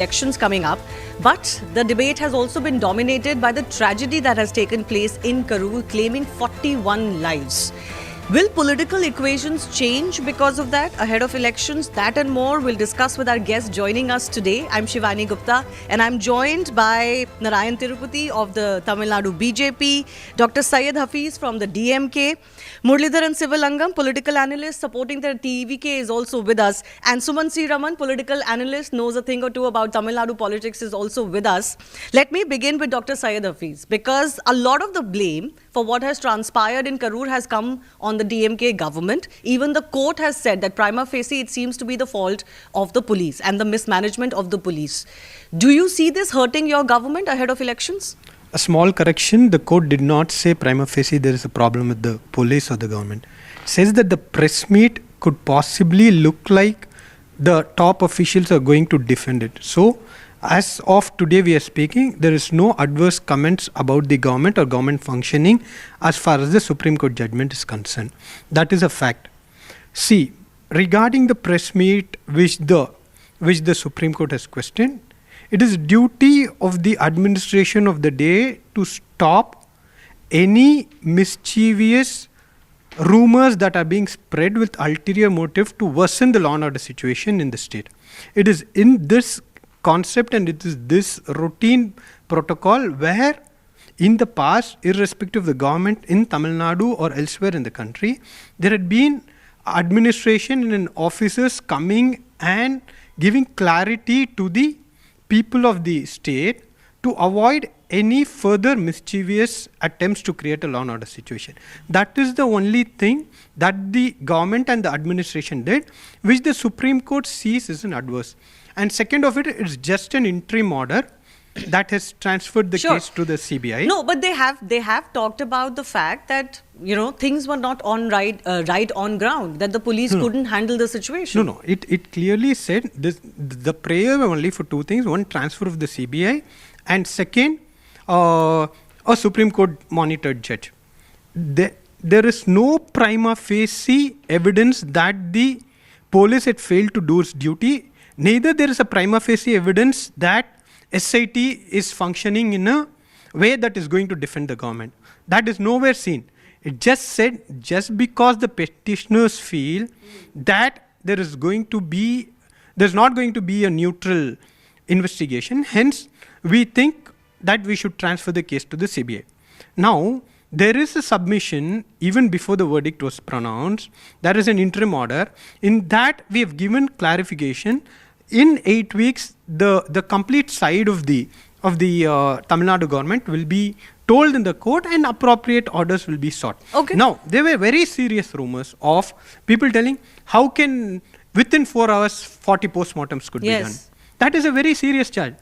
elections coming up, but the debate has also been dominated by the tragedy that has taken place in Karur, claiming 41 lives. Will political equations change because of that ahead of elections? That and more we'll discuss with our guest joining us today. I'm Shivani Gupta and I'm joined by Narayan Tirupati of the Tamil Nadu BJP, Dr. Syed Hafiz from the DMK, Muralidharan Sivalangam, political analyst supporting the TVK is also with us, and Suman C. Raman, political analyst, knows a thing or two about Tamil Nadu politics, is also with us. Let me begin with Dr. Syed Hafiz, because a lot of the blame for what has transpired in Karur has come on the DMK government. Even the court has said that prima facie it seems to be the fault of the police and the mismanagement of the police. Do you see this hurting your government ahead of elections? A small correction, the court did not say prima facie there is a problem with the police or the government. It says that the press meet could possibly look like the top officials are going to defend it. So, as of today we are speaking, there is no adverse comments about the government or government functioning as far as the Supreme Court judgment is concerned. That is a fact. See, regarding the press meet which the Supreme Court has questioned, it is duty of the administration of the day to stop any mischievous rumors that are being spread with ulterior motive to worsen the law and order situation in the state. It is in this concept and it is this routine protocol where in the past, irrespective of the government in Tamil Nadu or elsewhere in the country, there had been administration and officers coming and giving clarity to the people of the state to avoid any further mischievous attempts to create a law and order situation. That is the only thing that the government and the administration did, which the Supreme Court sees as an adverse. And second of it, it's just an interim order that has transferred the case to the CBI. No, but they have talked about the fact that things were not on right on ground, that the police couldn't handle the situation. No. It clearly said the prayer were only for two things: one, transfer of the CBI, and second, a Supreme Court monitored judge. There is no prima facie evidence that the police had failed to do its duty. Neither there is a prima facie evidence that SIT is functioning in a way that is going to defend the government. That is nowhere seen. It just said, just because the petitioners feel that there's not going to be a neutral investigation, hence we think that we should transfer the case to the CBI. Now, there is a submission even before the verdict was pronounced. There is an interim order. In that, we have given clarification. In 8 weeks, the complete side of the Tamil Nadu government will be told in the court and appropriate orders will be sought. Okay. Now, there were very serious rumors of people telling how can within 4 hours 40 postmortems could be done. That is a very serious charge.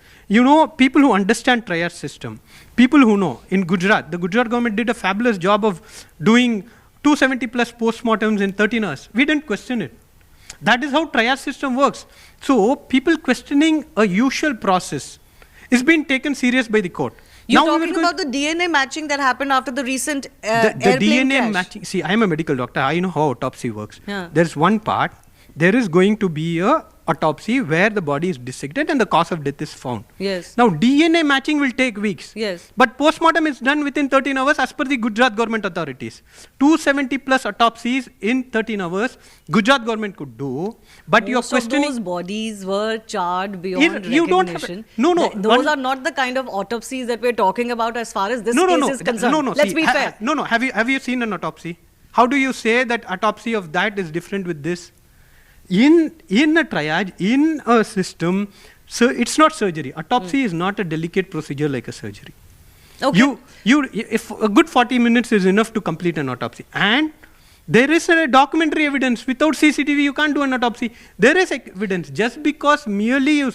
People who understand triage system, people who know, in Gujarat, the Gujarat government did a fabulous job of doing 270 plus postmortems in 13 hours. We didn't question it. That is how triage system works. So, people questioning a usual process is being taken serious by the court. You're talking about the DNA matching that happened after the recent airplane DNA crash. matching. See, I am a medical doctor. I know how autopsy works. Yeah. There's one part. There is going to be a autopsy where the body is dissected and the cause of death is found. Yes. Now, DNA matching will take weeks. Yes. But postmortem is done within 13 hours as per the Gujarat government authorities. 270 plus autopsies in 13 hours, Gujarat government could do. But you're questioning... Most of those bodies were charred beyond you recognition. Those are not the kind of autopsies that we're talking about as far as this case is concerned. Let's be fair. Have you seen an autopsy? How do you say that autopsy of that is different with this? In a triage, in a system, so it's not surgery. Autopsy is not a delicate procedure like a surgery. Okay. If a good 40 minutes is enough to complete an autopsy, and there is a documentary evidence. Without CCTV, you can't do an autopsy. There is evidence. Just because merely you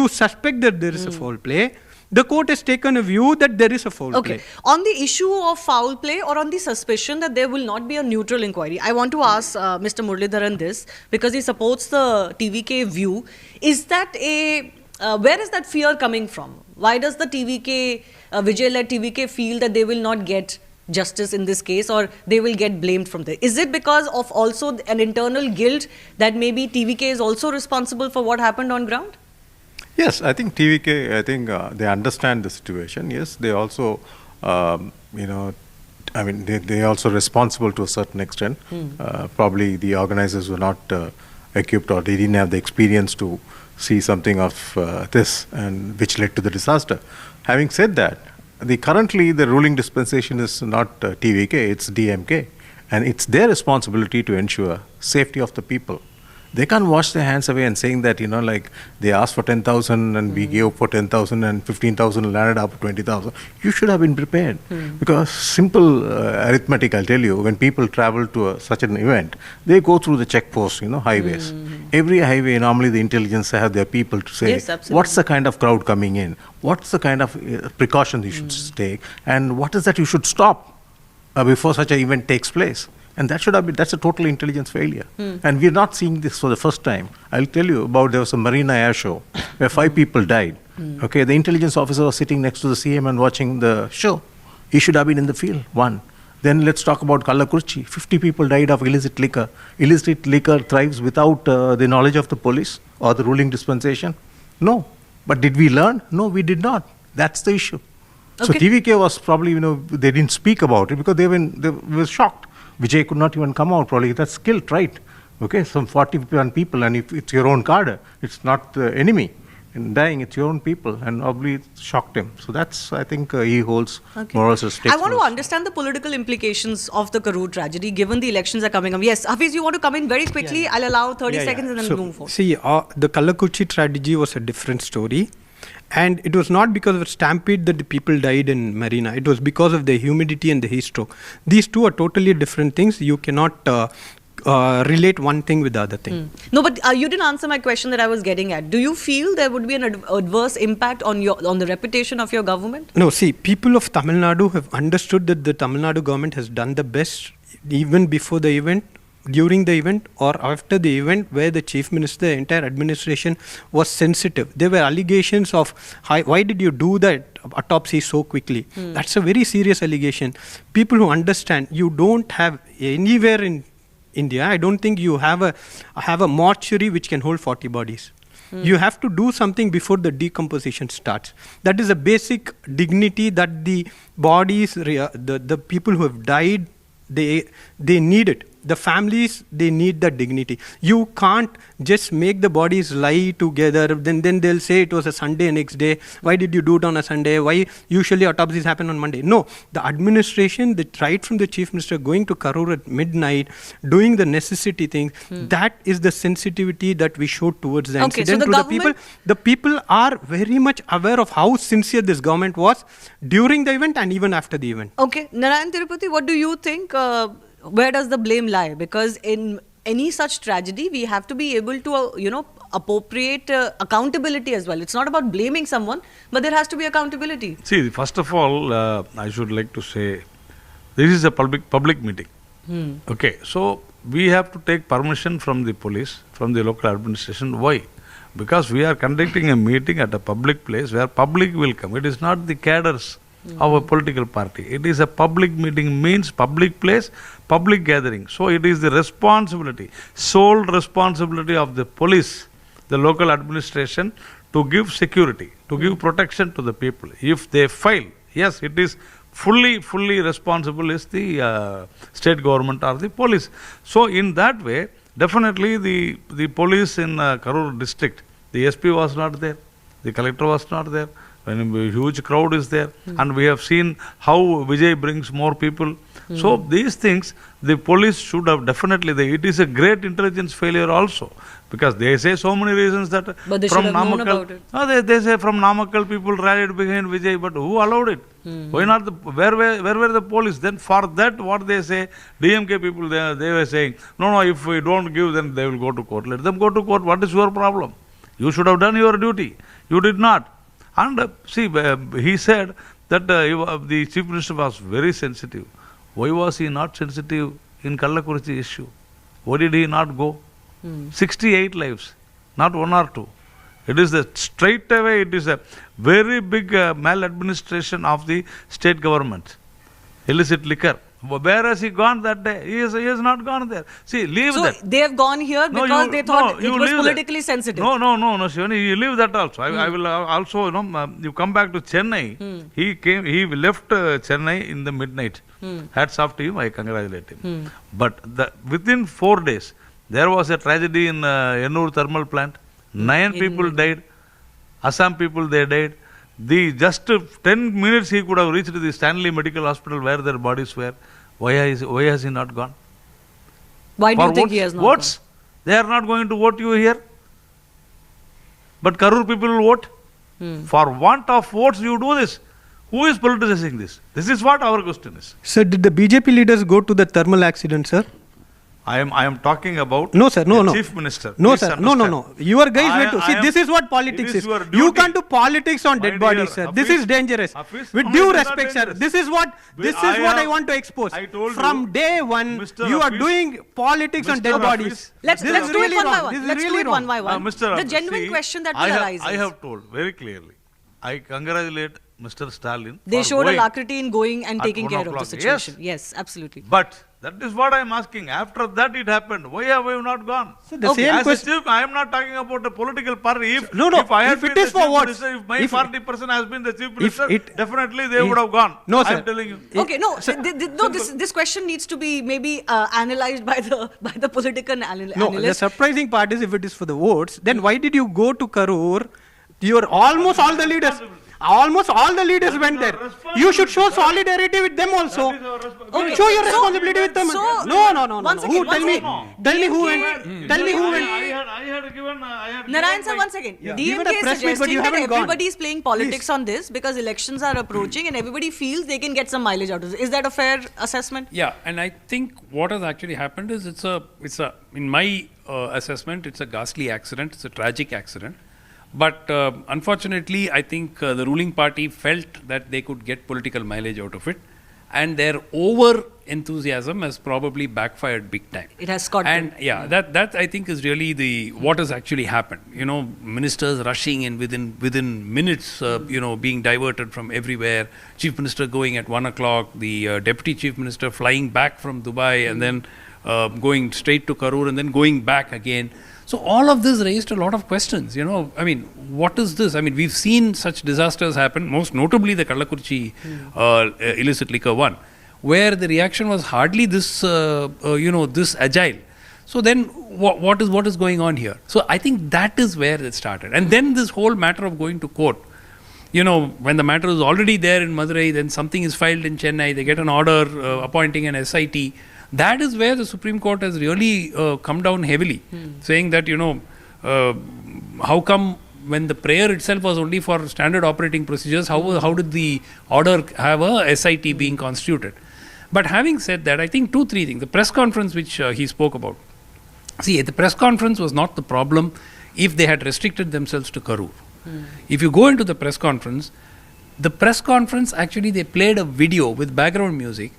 suspect that there is a foul play, the court has taken a view that there is a foul play. On the issue of foul play or on the suspicion that there will not be a neutral inquiry, I want to ask Mr. Muralidharan this, because he supports the TVK view. Is that where is that fear coming from? Why does the TVK, Vijay-led TVK feel that they will not get justice in this case, or they will get blamed from there? Is it because of also an internal guilt that maybe TVK is also responsible for what happened on ground? Yes, I think TVK, I think they understand the situation. Yes, they also, you know, I mean, they are also responsible to a certain extent. Probably the organizers were not equipped, or they didn't have the experience to see something of this, and which led to the disaster. Having said that, currently the ruling dispensation is not TVK, it's DMK, and it's their responsibility to ensure safety of the people. They can't wash their hands away and saying that, like they asked for 10,000 and we gave for 10,000 and 15,000 landed up 20,000. You should have been prepared. Because simple arithmetic, I'll tell you, when people travel to such an event, they go through the checkposts, highways. Every highway, normally the intelligence have their people to say, Yes, what's the kind of crowd coming in? What's the kind of precautions you should take? And what is that you should stop before such an event takes place? And that's a total intelligence failure. And we're not seeing this for the first time. I'll tell you about, there was a Marina Air Show where 5 people died. Okay, the intelligence officer was sitting next to the CM and watching the show. He should have been in the field, one. Then let's talk about Kallakurichi. 50 people died of illicit liquor. Illicit liquor thrives without the knowledge of the police or the ruling dispensation. No. But did we learn? No, we did not. That's the issue. So Okay. TVK was probably, they didn't speak about it because they were shocked. Vijay could not even come out, probably. That's guilt, right? Okay, some 41 people, and if it's your own cadre, it's not the enemy. And dying, it's your own people, and probably it shocked him. So that's, I think, he holds moral stakes. I want to understand the political implications of the Karur tragedy, given the elections are coming up. Yes, Hafiz, you want to come in very quickly? I'll allow 30 seconds and then So, move forward. see, the Kallakurichi tragedy was a different story. And it was not because of a stampede that the people died in Marina. It was because of the humidity and the heat stroke. These two are totally different things. You cannot relate one thing with the other thing. No, but you didn't answer my question that I was getting at. Do you feel there would be an adverse impact on the reputation of your government? No, see, people of Tamil Nadu have understood that the Tamil Nadu government has done the best even before the event, during the event, or after the event, where the chief minister, the entire administration was sensitive. There were allegations of, why did you do that autopsy so quickly? That's a very serious allegation. People who understand, you don't have anywhere in India, I don't think you have a mortuary which can hold 40 bodies. You have to do something before the decomposition starts. That is a basic dignity that the bodies, the people who have died, they need it. The families, they need that dignity. You can't just make the bodies lie together. Then they'll say it was a Sunday next day. Why did you do it on a Sunday? Why usually autopsies happen on Monday? No, the administration, right from the chief minister going to Karur at midnight, doing the necessity things, that is the sensitivity that we showed towards the Okay, so incident the to the people. The people are very much aware of how sincere this government was during the event and even after the event. Okay, Narayan Tirupati, what do you think? Where does the blame lie? Because in any such tragedy, we have to be able to, appropriate accountability as well. It's not about blaming someone, but there has to be accountability. See, first of all, I should like to say, this is a public meeting. Okay, so we have to take permission from the police, from the local administration. Why? Because we are conducting a meeting at a public place where public will come. It is not the cadres of a political party. It is a public meeting, means public place, public gathering. So it is the responsibility, sole responsibility of the police, the local administration, to give security, to give protection to the people. If they fail, yes, it is fully responsible is the state government or the police. So in that way, definitely the police in Karur district, the SP was not there, the collector was not there, when a huge crowd is there, and we have seen how Vijay brings more people. So these things, the police should have definitely, it is a great intelligence failure also, because they say so many reasons that But they from should have known Namakkal, about it. no, they say from Namakkal people rallied behind Vijay, but who allowed it? Why not? Where were the police? Then for that, what they say, DMK people, they were saying, no, if we don't give, then they will go to court. Let them go to court. What is your problem? You should have done your duty. You did not. And he said that the chief minister was very sensitive. Why was he not sensitive in Kallakurichi issue? Why did he not go? 68 lives, not 1 or 2. It is straight away, it is a very big maladministration of the state government. Illicit liquor. Where has he gone that day? He has not gone there. See, leave So that. they have gone here No, because you- they thought no, you it was leave that. politically sensitive. No, Shivani, you leave that also. I will also, you come back to Chennai. He left Chennai in the midnight. Hats off to him, I congratulate him. But within 4 days, there was a tragedy in Ennur thermal plant. 9 people died. Assam people, they died. Just 10 minutes he could have reached the Stanley Medical Hospital where their bodies were. Why has he not gone? Why do For you think votes? he has not Votes? They are not going to vote you here. But Karur people will vote. For want of votes, you do this. Who is politicizing this? This is what our question is. Sir, did the BJP leaders go to the thermal accident, sir? I am talking about No, sir. No, the no. Chief Minister. No, Please sir. understand. No. Your guys went to. See, this is what it politics is is. your You duty. can't do politics on My dead bodies, dear sir. This Hafiz, is dangerous. Hafiz, With no, due it is not respect, sir. dangerous. This is what I want to expose. I told From you, day one, Mr. you are Hafiz, doing politics on Mr. dead Hafiz, bodies. Let's This do is it really one by wrong. one. This is Let's do really it wrong. one by one. Mr. The Hafiz, genuine see, question that I will have, arise. I have told very clearly. I congratulate Mr. Stalin. They for showed going alacrity in going and at taking 1 care of the o'clock. situation. Yes, absolutely. But that is what I am asking. After that it happened. Why have you not gone? So the same As a question. chief, I am not talking about a political party. If, No, if I had if been it the is for chief what? minister, if my If- party person has been the chief minister, it- definitely they would have gone. No, I sir. am telling you. Okay, no, this question needs to be maybe analyzed by the political No, the analyst. surprising part is if it is for the votes, then why did you go to Karur? Almost all the leaders went there. You should show solidarity with them also. Okay, Show your so- responsibility with them. so- No. Once Who? again, Tell me who DMK went. Tell me who went. I had given. Narayan sir, one second. Given DMK a is press meet, but suggesting you that haven't gone. everybody is playing politics on this because elections are approaching and everybody feels they can get some mileage out of it. Is that a fair assessment? Yeah, and I think what has actually happened is it's a in my assessment, it's a ghastly accident. It's a tragic accident. But unfortunately, I think the ruling party felt that they could get political mileage out of it, and their over enthusiasm has probably backfired big time. It has caught And them. yeah, that I think is really what has actually happened. Ministers rushing in within minutes, being diverted from everywhere. Chief Minister going at 1 o'clock, the Deputy Chief Minister flying back from Dubai and then going straight to Karur and then going back again. So all of this raised a lot of questions. I mean, what is this? I mean, we've seen such disasters happen, most notably the Kallakurchi illicit liquor one, where the reaction was hardly this, this agile. So then, what is going on here? So I think that is where it started, and then this whole matter of going to court. When the matter is already there in Madurai, then something is filed in Chennai. They get an order appointing an SIT. That is where the Supreme Court has really come down heavily, saying that, how come when the prayer itself was only for standard operating procedures, how did the order have a SIT being constituted? But having said that, I think 2-3 things. The press conference which he spoke about. See, the press conference was not the problem if they had restricted themselves to Karur. If you go into the press conference actually they played a video with background music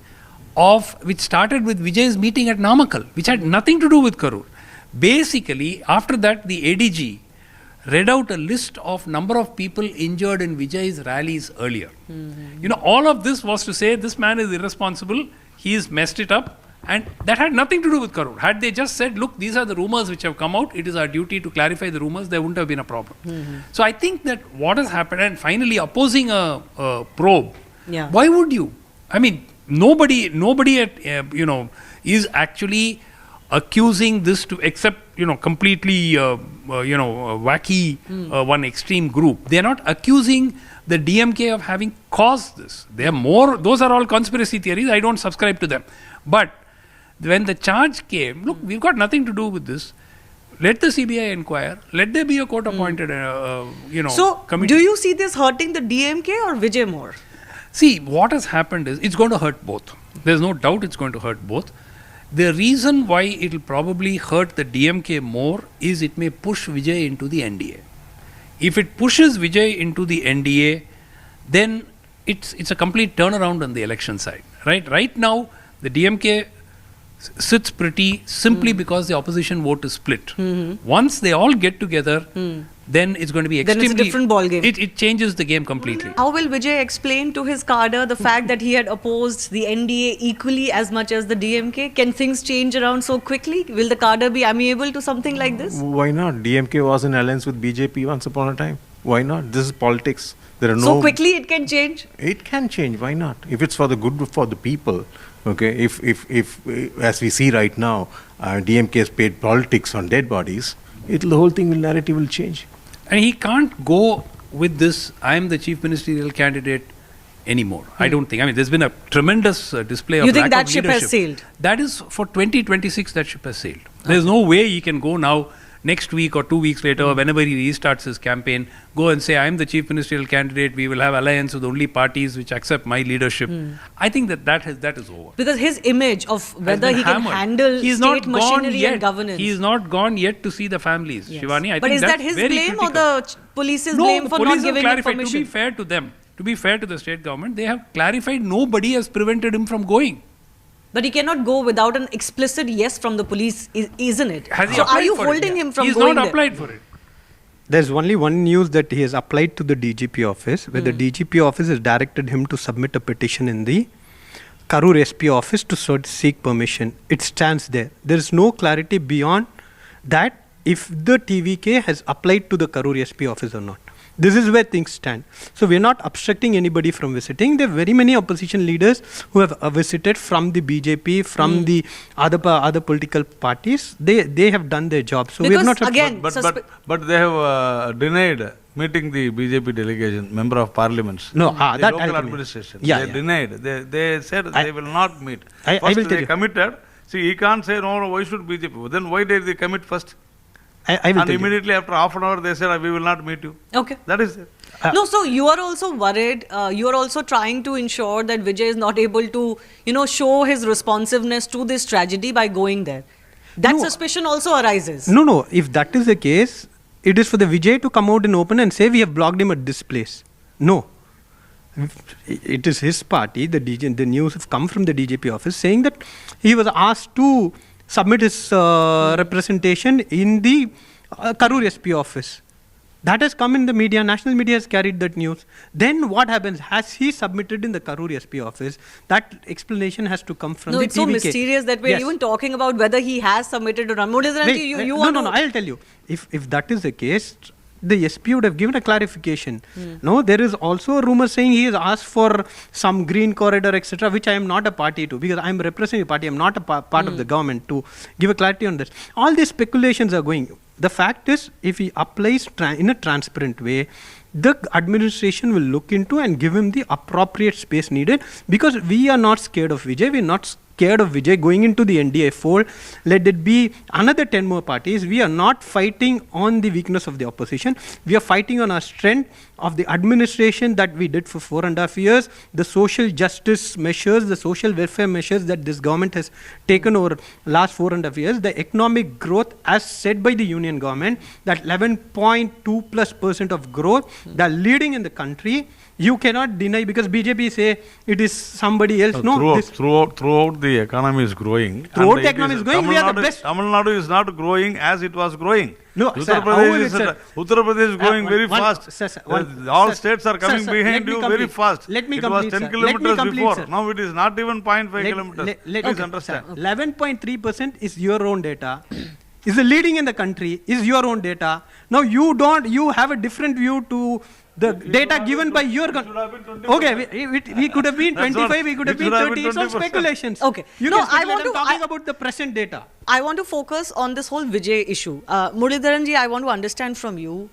which started with Vijay's meeting at Namakkal, which had nothing to do with Karur. Basically, after that, the ADG read out a list of number of people injured in Vijay's rallies earlier. All of this was to say this man is irresponsible, he's messed it up, and that had nothing to do with Karur. Had they just said, look, these are the rumors which have come out, it is our duty to clarify the rumors, there wouldn't have been a problem. So I think that what has happened, and finally opposing a probe, why would you? I mean, nobody is actually accusing this to accept completely wacky one extreme group. They are not accusing the DMK of having caused this. Those are all conspiracy theories. I don't subscribe to them. But when the charge came, look, we've got nothing to do with this. Let the CBI inquire. Let there be a court appointed So, committee. do you see this hurting the DMK or Vijay more? See, what has happened is it's going to hurt both. There's no doubt it's going to hurt both. The reason why it will probably hurt the DMK more is it may push Vijay into the NDA. If it pushes Vijay into the NDA, then it's a complete turnaround on the election side. Right now, the DMK sits pretty simply because the opposition vote is split. Once they all get together, then it's going to be Then it's a extremely different ballgame. It changes the game completely. How will Vijay explain to his cadre the fact that he had opposed the NDA equally as much as the DMK? Can things change around so quickly? Will the cadre be amiable to something like this? Why not? DMK was in alliance with BJP once upon a time. Why not? This is politics. There are So quickly it can change? It can change. Why not? If it's for the good for the people, okay. If as we see right now, DMK has paid politics on dead bodies, the whole narrative will change. And he can't go with this, I am the chief ministerial candidate anymore. I don't think. I mean, there's been a tremendous display of You think lack that of ship leadership. has sailed? That is for 2026, that ship has sailed. There's no way he can go now, next week or 2 weeks later, or whenever he restarts his campaign, go and say, I am the chief ministerial candidate, we will have alliance with only parties which accept my leadership. I think that is over. Because his image of Has whether been he can hammered. handle He is state not gone machinery yet. and governance. He is not gone yet to see the families. Yes. Shivani, I but think is that's that his very blame critical. or the police's No, blame the for police not have giving him clarified. permission? To be fair to them, to be fair to the state government, they have clarified nobody has prevented him from going. But he cannot go without an explicit yes from the police, isn't it? Has he So applied are you for it? holding him from He's going not there? applied for it. There's only one news that he has applied to the DGP office, where the DGP office has directed him to submit a petition in the Karur SP office to seek permission. It stands there. There is no clarity beyond that if the TVK has applied to the Karur SP office or not. This is where things stand. So we are not obstructing anybody from visiting. There are very many opposition leaders who have visited from the BJP, from the other political parties. They have done their job. So we have Because not. again, But they have denied meeting the BJP delegation, member of parliaments. No, the that I'll local tell you. administration. Yeah, they yeah. denied. They said they will not meet. I First will tell they you. committed. See, he can't say no. Why should BJP? Then why did they commit first? I will And tell you. immediately after half an hour, they said we will not meet you. okay. That is it. No, so you are also worried. You are also trying to ensure that Vijay is not able to, show his responsiveness to this tragedy by going there. That No. suspicion also arises. No. If that is the case, it is for the Vijay to come out and open and say we have blocked him at this place. No. It is his party. The news have come from the DGP office saying that he was asked to submit his representation in the Karur SP office. That has come in the media. National media has carried that news. Then what happens? Has he submitted in the Karur SP office? That explanation has to come from No, the it's so TVK. mysterious that we're Yes. even talking about whether he has submitted or not. Wait, You no, want no, to... I'll tell you. If that is the case, the SP would have given a clarification. No, there is also a rumor saying he has asked for some green corridor, etc., which I am not a party to, because I am representing a party. I am not a part of the government to give a clarity on this. All these speculations are going. The fact is, if he applies in a transparent way, the administration will look into and give him the appropriate space needed, because we are not scared of Vijay. We are not scared of Vijay going into the NDA fold. Let it be another 10 more parties. We are not fighting on the weakness of the opposition. We are fighting on our strength of the administration that we did for 4.5 years, the social justice measures, the social welfare measures that this government has taken over last 4.5 years, the economic growth as said by the union government, that 11.2% of growth, the leading in the country. You cannot deny, because BJP say it is somebody else. No, Throughout the economy is growing. Throughout And the it economy is- is growing, we are the Tamil Nadu- best. Tamil Nadu is not growing as it was growing. No, Uttar sir, how Pradesh will is, it, sir? Uttar Pradesh is going very fast. All sir, states are coming sir, behind let me you very complete. fast. Let me it was complete, 10 sir. Let me kilometers complete, before. sir. Now it is not even 0.5 kilometers. Please understand. 11.3% is your own data. Is the leading in the country, is your own data. Now you have a different view to the data given by your okay, we could have been That's 25, what- we could have it been should have 30. been It's all 20%. speculations. Okay. You No, can I speculate. want I'm to- talking about the present data. I want to focus on this whole Vijay issue. Muralidharanji, I want to understand from you,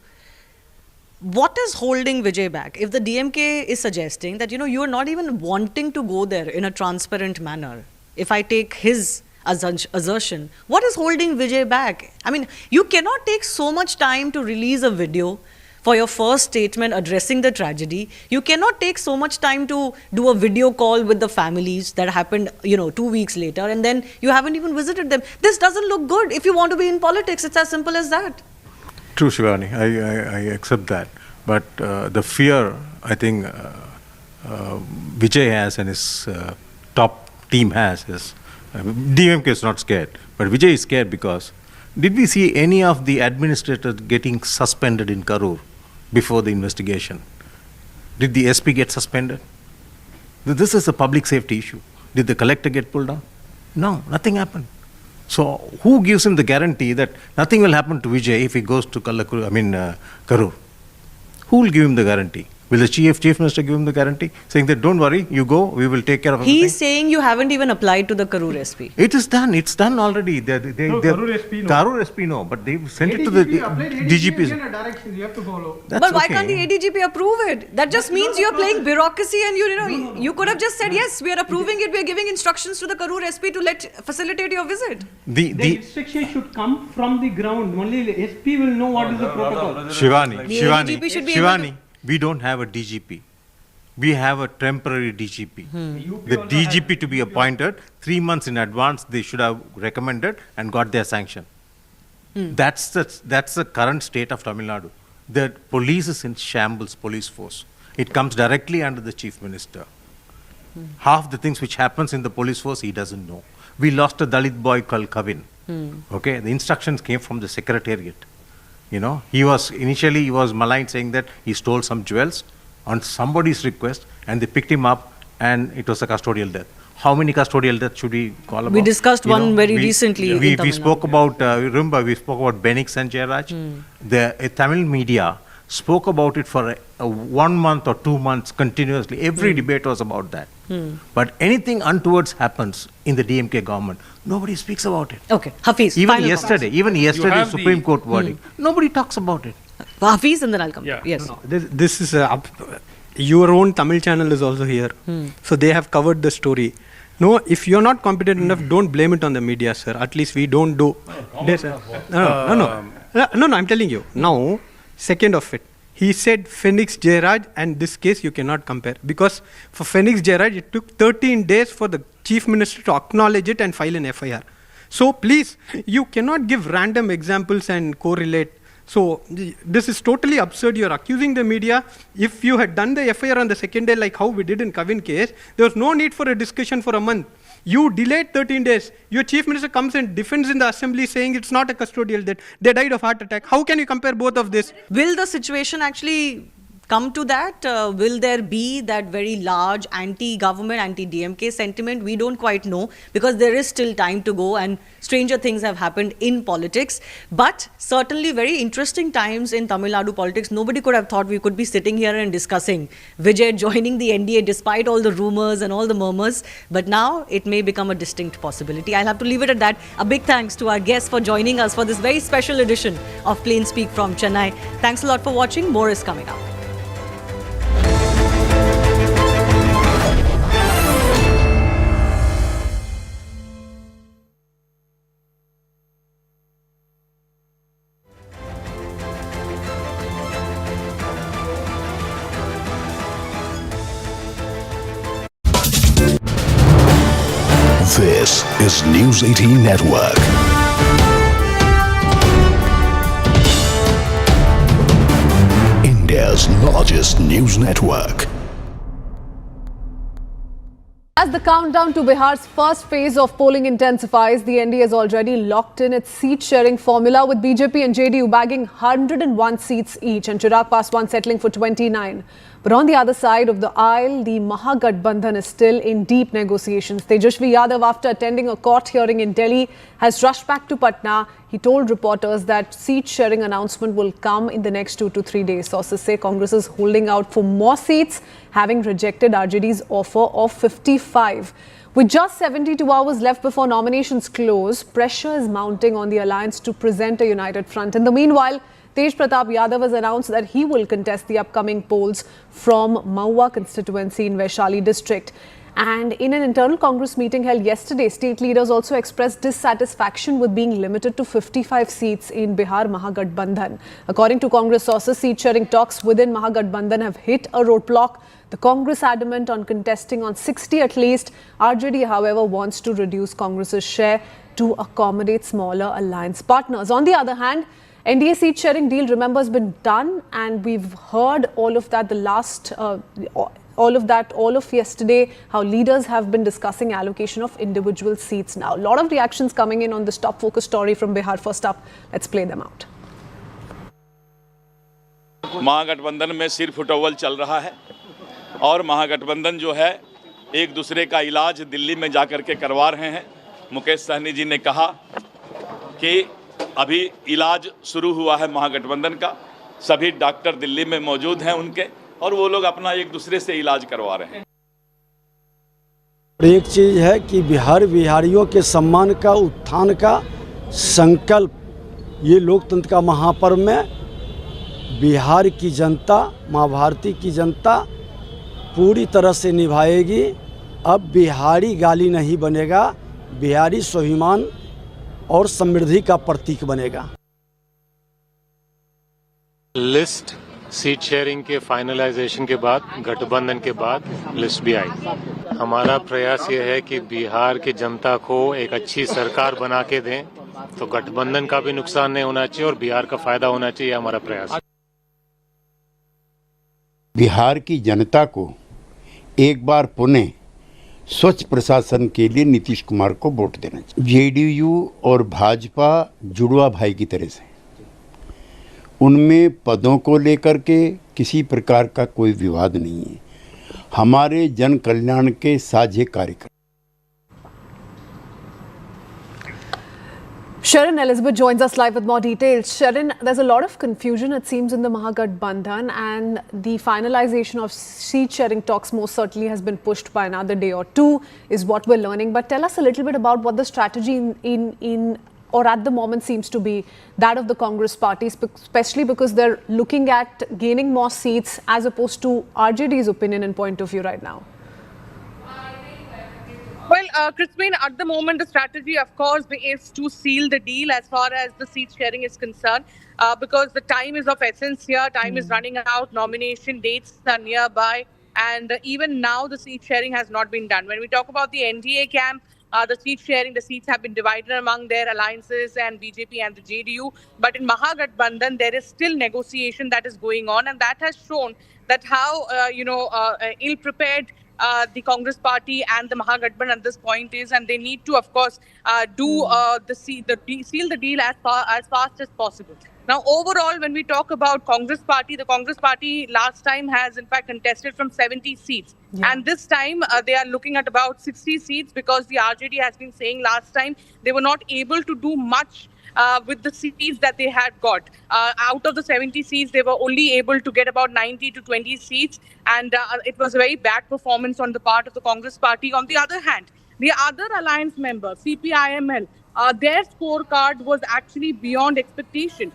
what is holding Vijay back? If the DMK is suggesting that, you are not even wanting to go there in a transparent manner, if I take his assertion, what is holding Vijay back? I mean, you cannot take so much time to release a video for your first statement addressing the tragedy. You cannot take so much time to do a video call with the families that happened, 2 weeks later, and then you haven't even visited them. This doesn't look good if you want to be in politics. It's as simple as that. True, Shivani. I accept that. But the fear, I think, Vijay has and his top team has is, DMK is not scared. But Vijay is scared because Did we see any of the administrators getting suspended in Karur before the investigation? Did the SP get suspended? This is a public safety issue. Did the collector get pulled down? No, nothing happened. So who gives him the guarantee that nothing will happen to Vijay if he goes to Karur? Who will give him the guarantee? Will the chief minister give him the guarantee, saying that don't worry, you go, we will take care of everything? He's saying you haven't even applied to the Karur SP. It is done. It's done already. Karur SP no. Karur SP no, but they've sent it to the DGPs. Directions you have to follow. But why can't the ADGP approve it? That just means you're playing bureaucracy, and you could have just said, yes, we are approving it, we are giving instructions to the Karur SP to facilitate your visit. The instruction should come from the ground. Only the SP will know what is the protocol. Shivani, we don't have a DGP. We have a temporary DGP. The DGP to be appointed 3 months in advance, they should have recommended and got their sanction. That's the current state of Tamil Nadu. The police is in shambles, police force. It comes directly under the chief minister. Half the things which happens in the police force, he doesn't know. We lost a Dalit boy called Kavin. Okay, the instructions came from the secretariat. You know, he was maligned, saying that he stole some jewels on somebody's request, and they picked him up, and it was a custodial death. How many custodial deaths should we call about? We discussed one very recently. We spoke about, remember, we spoke about Benix and Jairaj. The Tamil media spoke about it for 1 month or 2 months continuously. Every debate was about that. But anything untowards happens in the DMK government, nobody speaks about it. Okay, Hafiz. Even yesterday, Supreme Court verdict, nobody talks about it. Hafiz, and then I'll come. Yeah. Yes. No, this is your own Tamil channel is also here, so they have covered the story. No, if you're not competent enough, don't blame it on the media, sir. At least we don't do. No, I'm telling you. Now, second of it, he said Phoenix Jairaj and this case you cannot compare, because for Phoenix Jairaj it took 13 days for the chief minister to acknowledge it and file an FIR. So please, you cannot give random examples and correlate. So this is totally absurd. You're accusing the media. If you had done the FIR on the second day, like how we did in Kavin case, there was no need for a discussion for a month. You delayed 13 days. Your chief minister comes and defends in the assembly saying it's not a custodial death. They died of heart attack. How can you compare both of this? Will the situation actually come to that? Will there be that very large anti-government, anti-DMK sentiment? We don't quite know, because there is still time to go and stranger things have happened in politics. But certainly very interesting times in Tamil Nadu politics. Nobody could have thought we could be sitting here and discussing Vijay joining the NDA despite all the rumors and all the murmurs. But now it may become a distinct possibility. I'll have to leave it at that. A big thanks to our guests for joining us for this very special edition of Plain Speak from Chennai. Thanks a lot for watching. More is coming up. This is News 18 Network. India's largest news network. As the countdown to Bihar's first phase of polling intensifies, the NDA has already locked in its seat-sharing formula, with BJP and JDU bagging 101 seats each and Chirag Paswan settling for 29. But on the other side of the aisle, the Mahagathbandhan is still in deep negotiations. Tejashwi Yadav, after attending a court hearing in Delhi, has rushed back to Patna. He told reporters that seat-sharing announcement will come in the next 2 to 3 days. Sources say Congress is holding out for more seats, having rejected RJD's offer of 55. With just 72 hours left before nominations close, pressure is mounting on the alliance to present a united front. In the meanwhile, Tej Pratap Yadav has announced that he will contest the upcoming polls from Mahua constituency in Vaishali district. And in an internal Congress meeting held yesterday, state leaders also expressed dissatisfaction with being limited to 55 seats in Bihar Mahagathbandhan. According to Congress sources, seat-sharing talks within Mahagathbandhan have hit a roadblock. The Congress adamant on contesting on 60 at least. RJD, however, wants to reduce Congress's share to accommodate smaller alliance partners. On the other hand, NDA seat-sharing deal, remember, has been done, and we've heard all of that. The last all of yesterday, how leaders have been discussing allocation of individual seats now. A lot of reactions coming in on this top focus story from Bihar. First up, let's play them out. महागठबंधन में सिर फुटअव्वल चल रहा है और महागठबंधन जो है एक दूसरे का इलाज दिल्ली में जाकर के करवा रहे हैं। मुकेश सहनी जी ने कहा कि अभी इलाज शुरू हुआ है महागठबंधन का, सभी डॉक्टर दिल्ली में मौजूद हैं उनके, और वो लोग अपना एक दूसरे से इलाज करवा रहे हैं। एक चीज़ है कि बिहारियों के सम्मान का, उत्थान का संकल्प ये लोकतंत्र का महापर्व में बिहार की जनता, माँ भारती की जनता पूरी तरह से निभाएगी। अब बिहारी गाली नहीं बनेगा, बिहारी स्वाभिमान और समृद्धि का प्रतीक बनेगा। लिस्ट सीट शेयरिंग के फाइनलाइजेशन के बाद, गठबंधन के बाद लिस्ट भी आई। हमारा प्रयास ये है कि बिहार की जनता को एक अच्छी सरकार बना के दें, तो गठबंधन का भी नुकसान नहीं होना चाहिए और बिहार का फायदा होना चाहिए, हमारा प्रयास है। बिहार की जनता को एक बार पुनः स्वच्छ प्रशासन के लिए नीतीश कुमार को वोट देना चाहिए। जेडीयू और भाजपा जुड़वा भाई की तरह से, उनमें पदों को लेकर के किसी प्रकार का कोई विवाद नहीं है। हमारे जन कल्याण के साझे कार्यक्रम। Sharon Elizabeth joins us live with more details. Sharon, there's a lot of confusion, it seems, in the Mahagathbandhan, and the finalization of seat sharing talks most certainly has been pushed by another day or two, is what we're learning. But tell us a little bit about what the strategy or at the moment seems to be that of the Congress party, especially because they're looking at gaining more seats as opposed to RJD's opinion and point of view right now. Well, Crispin, at the moment, the strategy, of course, is to seal the deal as far as the seat sharing is concerned, because the time is of essence here. Time is running out. Nomination dates are nearby. And even now, the seat sharing has not been done. When we talk about the NDA camp, the seat sharing, the seats have been divided among their alliances and BJP and the JDU. But in Mahagathbandhan, there is still negotiation that is going on. And that has shown that how, ill-prepared the Congress party and the Mahagathbandhan at this point is, and they need to, of course, seal the deal as fast as possible. Now, overall, when we talk about Congress party, the Congress party last time has, in fact, contested from 70 seats. Yeah. And this time, they are looking at about 60 seats because the RJD has been saying last time they were not able to do much with the seats that they had got. Out of the 70 seats, they were only able to get about 90 to 20 seats. And it was a very bad performance on the part of the Congress party. On the other hand, the other alliance member, CPIML, their scorecard was actually beyond expectation.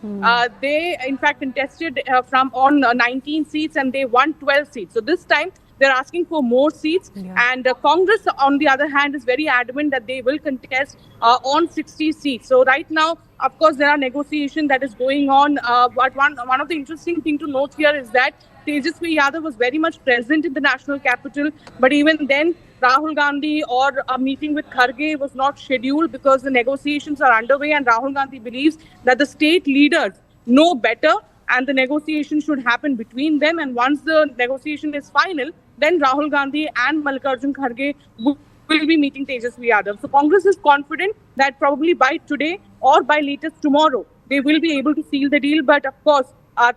They, in fact, contested on 19 seats and they won 12 seats. So this time, they're asking for more seats. Yeah. And Congress, on the other hand, is very adamant that they will contest on 60 seats. So right now, of course, there are negotiations that is going on. But one of the interesting thing to note here is that Tejasvi Yadav was very much present in the national capital. But even then, Rahul Gandhi or a meeting with Kharge was not scheduled because the negotiations are underway. And Rahul Gandhi believes that the state leaders know better and the negotiation should happen between them. And once the negotiation is final, then Rahul Gandhi and Mallikarjun Kharge will be meeting Tejasvi Yadav. So Congress is confident that probably by today or by latest tomorrow, they will be able to seal the deal. But of course,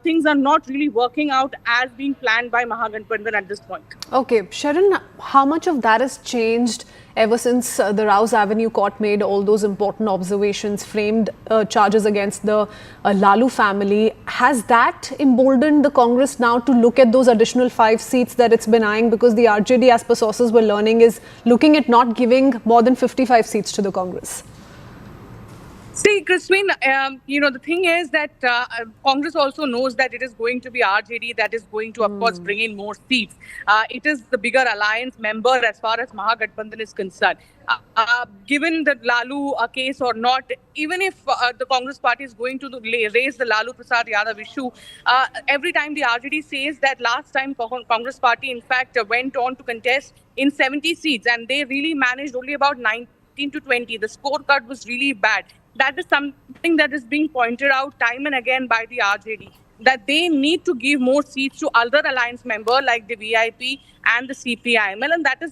things are not really working out as being planned by Mahagathbandhan at this point. Okay, Sharon, how much of that has changed ever since the Rouse Avenue court made all those important observations, framed charges against the Lalu family? Has that emboldened the Congress now to look at those additional 5 seats that it's been eyeing? Because the RJD, as per sources we're learning, is looking at not giving more than 55 seats to the Congress. See, Crispin, the thing is that Congress also knows that it is going to be RJD that is going to, of course, bring in more seats. It is the bigger alliance member as far as Mahagathbandhan is concerned. Given the Lalu case or not, even if the Congress party is going to raise the Lalu Prasad Yadav issue, every time the RJD says that last time Congress party, in fact, went on to contest in 70 seats and they really managed only about 19 to 20. The scorecard was really bad. That is something that is being pointed out time and again by the RJD. that they need to give more seats to other alliance member like the VIP and the CPIML, and that is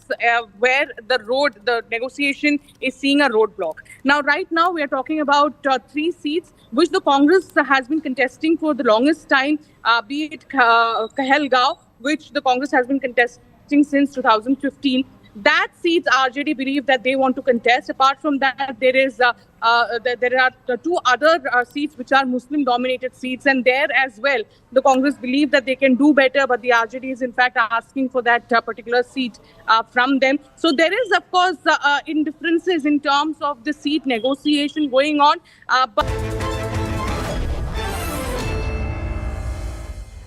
where the negotiation is seeing a roadblock. Now, right now, we are talking about 3 seats, which the Congress has been contesting for the longest time, be it Kahelgaon, which the Congress has been contesting since 2015. That seats RJD believe that they want to contest. Apart from that, there are 2 other seats which are Muslim-dominated seats, and there as well, the Congress believe that they can do better, but the RJD is in fact asking for that particular seat from them. So there is, of course, indifferences in terms of the seat negotiation going on.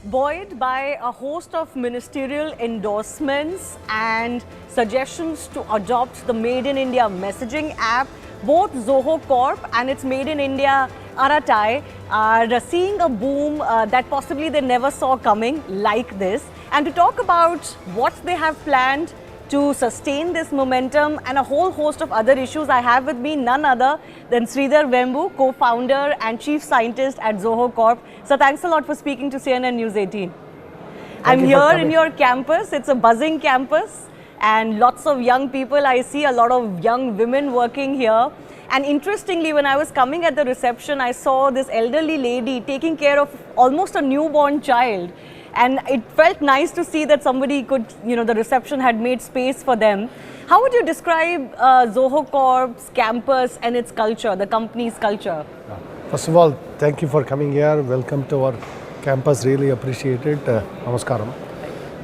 Buoyed by a host of ministerial endorsements and suggestions to adopt the Made in India messaging app, both Zoho Corp and its Made in India Arattai are seeing a boom that possibly they never saw coming like this. And to talk about what they have planned to sustain this momentum and a whole host of other issues, I have with me none other than Sridhar Vembu, co-founder and chief scientist at Zoho Corp. So thanks a lot for speaking to CNN News 18. I'm here in your campus. It's a buzzing campus and lots of young people. I see a lot of young women working here. And interestingly, when I was coming at the reception, I saw this elderly lady taking care of almost a newborn child. And it felt nice to see that somebody could, the reception had made space for them. How would you describe Zoho Corp's campus and its culture, the company's culture? First of all, thank you for coming here. Welcome to our campus. Really appreciate it. Namaskaram.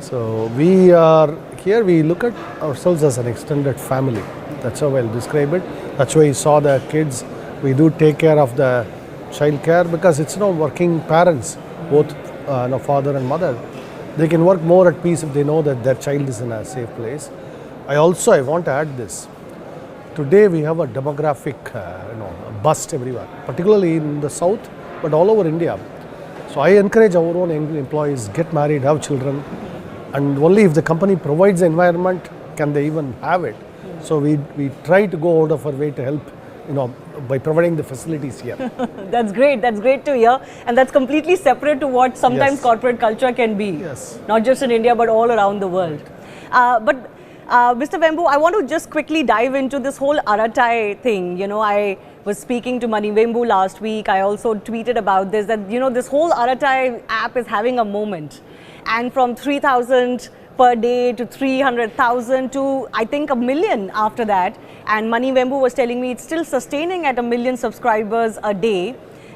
So we are here, we look at ourselves as an extended family. That's how I'll describe it. That's why you saw the kids. We do take care of the child care because it's working parents, both father and mother. They can work more at peace if they know that their child is in a safe place. I want to add this. Today we have a demographic bust everywhere, particularly in the south, but all over India. So I encourage our own employees, get married, have children, and only if the company provides the environment can they even have it. So we try to go out of our way to help by providing the facilities here. That's great to hear, and that's completely separate to what sometimes corporate culture can be. Yes. Not just in India but all around the world. But Mr. Vembu, I want to just quickly dive into this whole Arattai thing. I was speaking to Mani Vembu last week. I also tweeted about this, that this whole Arattai app is having a moment, and from 3,000 per day to 300,000 to I think 1 million after that. And Mani Vembu was telling me it's still sustaining at 1 million subscribers a day.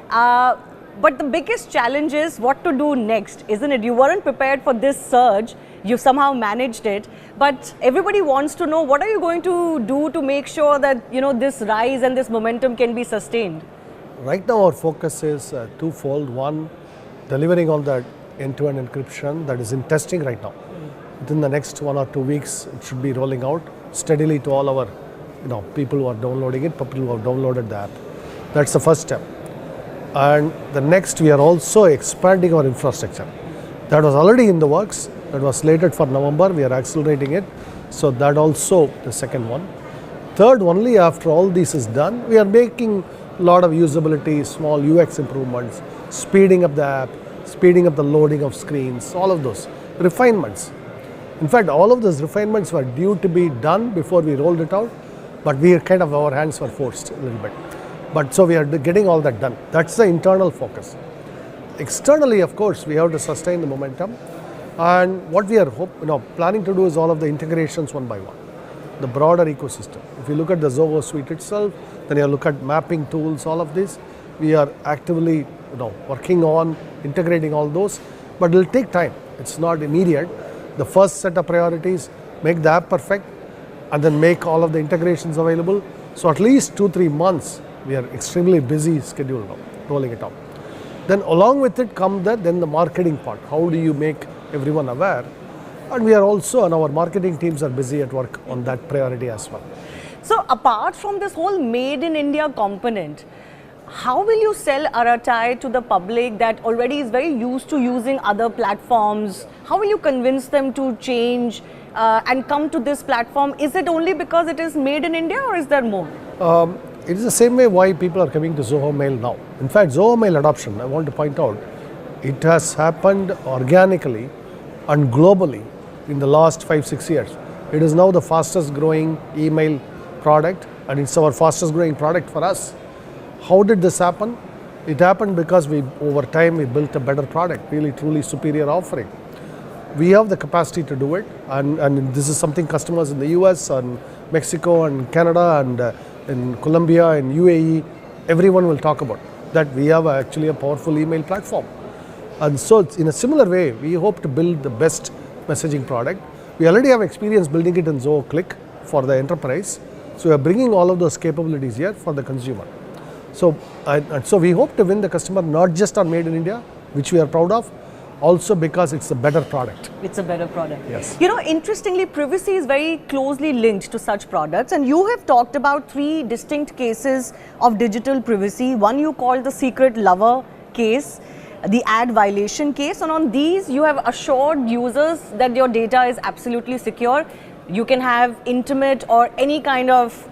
But the biggest challenge is what to do next, isn't it? You weren't prepared for this surge. You somehow managed it. But everybody wants to know, what are you going to do to make sure that this rise and this momentum can be sustained? Right now our focus is twofold. One, delivering on that end-to-end encryption that is in testing right now. Within the next 1 or 2 weeks, it should be rolling out steadily to all our people who are downloading it, people who have downloaded the app. That's the first step. And the next, we are also expanding our infrastructure. That was already in the works. That was slated for November. We are accelerating it. So that also the second one. Third, only after all this is done, we are making a lot of usability, small UX improvements, speeding up the app, speeding up the loading of screens, all of those refinements. In fact, all of those refinements were due to be done before we rolled it out, but our hands were forced a little bit. But so we are getting all that done. That's the internal focus. Externally, of course, we have to sustain the momentum. And what we are planning to do is all of the integrations one by one, the broader ecosystem. If you look at the Zoho suite itself, then you look at mapping tools, all of this, we are actively working on integrating all those, but it will take time. It's not immediate. The first set of priorities, make the app perfect, and then make all of the integrations available. So at least 2-3 months, we are extremely busy schedule now, rolling it out. Then along with it come then the marketing part. How do you make everyone aware? And we are also, and our marketing teams are busy at work on that priority as well. So apart from this whole Made in India component, how will you sell Arattai to the public that already is very used to using other platforms? How will you convince them to change and come to this platform? Is it only because it is made in India, or is there more? It is the same way why people are coming to Zoho Mail now. In fact, Zoho Mail adoption, I want to point out, It has happened organically and globally in the last 5-6 years. It is now the fastest growing email product, and it's our fastest growing product for us. How did this happen? It happened because over time we built a better product, really truly superior offering. We have the capacity to do it, and this is something customers in the US and Mexico and Canada and in Colombia and UAE, everyone will talk about, that we have actually a powerful email platform. And so in a similar way, we hope to build the best messaging product. We already have experience building it in Zoho Click for the enterprise. So we are bringing all of those capabilities here for the consumer. So we hope to win the customer not just on Made in India, which we are proud of, also because it's a better product. It's a better product. Yes. You know, interestingly, privacy is very closely linked to such products, and you have talked about 3 distinct cases of digital privacy. One you called the secret lover case, the ad violation case, and on these you have assured users that your data is absolutely secure. You can have intimate or any kind of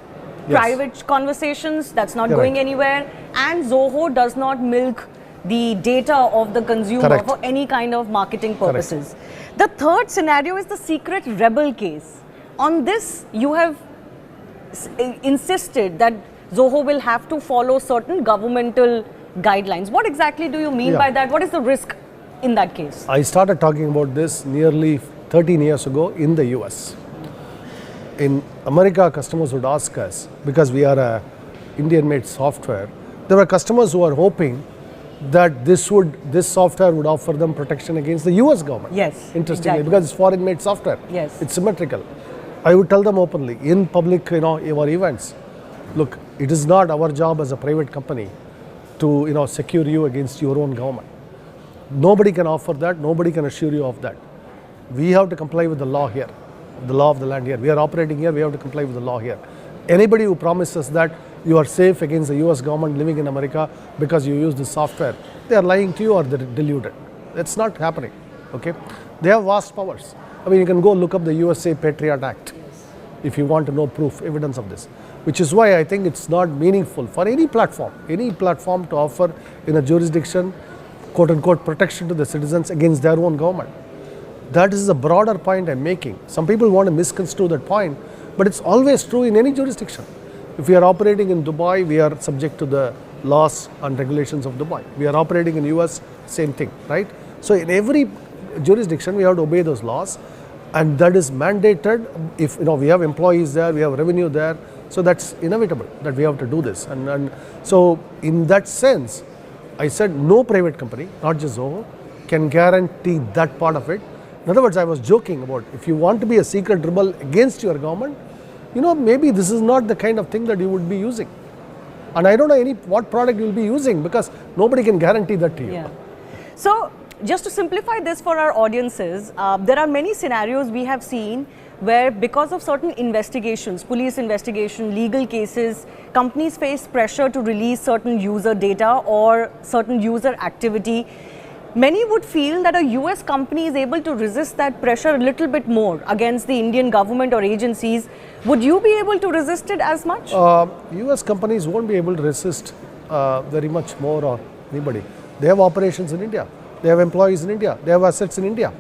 private conversations, that's not going anywhere, and Zoho does not milk the data of the consumer for any kind of marketing purposes. The third scenario is the secret rebel case. On this, you have insisted that Zoho will have to follow certain governmental guidelines. What exactly do you mean by that? What is the risk in that case? I started talking about this nearly 13 years ago in the US. In America, customers would ask us, because we are a Indian-made software, there were customers who are hoping that this software would offer them protection against the US government. Yes. Interestingly, because it's foreign-made software. Yes. It's symmetrical. I would tell them openly in public, our events, look, it is not our job as a private company to, secure you against your own government. Nobody can offer that. Nobody can assure you of that. We have to comply with the law here, the law of the land here. We are operating here. We have to comply with the law here. Anybody who promises that you are safe against the US government living in America because you use this software, they are lying to you or they're deluded. That's not happening. Okay? They have vast powers. I mean, you can go look up the USA Patriot Act if you want to know proof, evidence of this. Which is why I think it's not meaningful for any platform to offer in a jurisdiction, quote unquote, protection to the citizens against their own government. That is the broader point I'm making. Some people want to misconstrue that point, but it's always true in any jurisdiction. If we are operating in Dubai, we are subject to the laws and regulations of Dubai. We are operating in US, same thing, right? So in every jurisdiction, we have to obey those laws, and that is mandated. If we have employees there, we have revenue there, so that's inevitable that we have to do this. And so in that sense, I said no private company, not just Zoho, can guarantee that part of it. In other words, I was joking about if you want to be a secret rebel against your government, maybe this is not the kind of thing that you would be using. And I don't know what product you will be using because nobody can guarantee that to you. Yeah. So, just to simplify this for our audiences, there are many scenarios we have seen where because of certain investigations, police investigation, legal cases, companies face pressure to release certain user data or certain user activity. Many would feel that a US company is able to resist that pressure a little bit more against the Indian government or agencies. Would you be able to resist it as much? US companies won't be able to resist very much more or anybody. They have operations in India. They have employees in India. They have assets in India.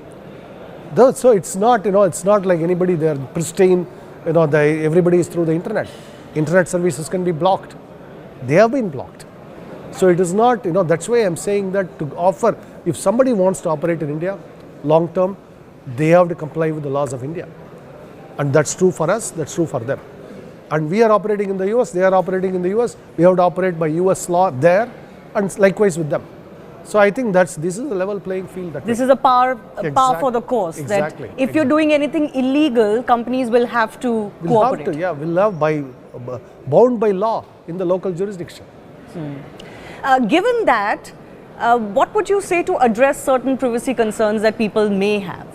So it's not, it's not like anybody, they're pristine, everybody is through the internet. Internet services can be blocked. They have been blocked. So it is not, that's why I'm saying that to offer, if somebody wants to operate in India long term, they have to comply with the laws of India. And that's true for us, that's true for them. And we are operating in the US, they are operating in the US, we have to operate by US law there, and likewise with them. So I think this is a level playing field. This is a par for the course. Exactly. That if you're doing anything illegal, companies will have to cooperate. We'll have bound by law in the local jurisdiction. Given that, what would you say to address certain privacy concerns that people may have?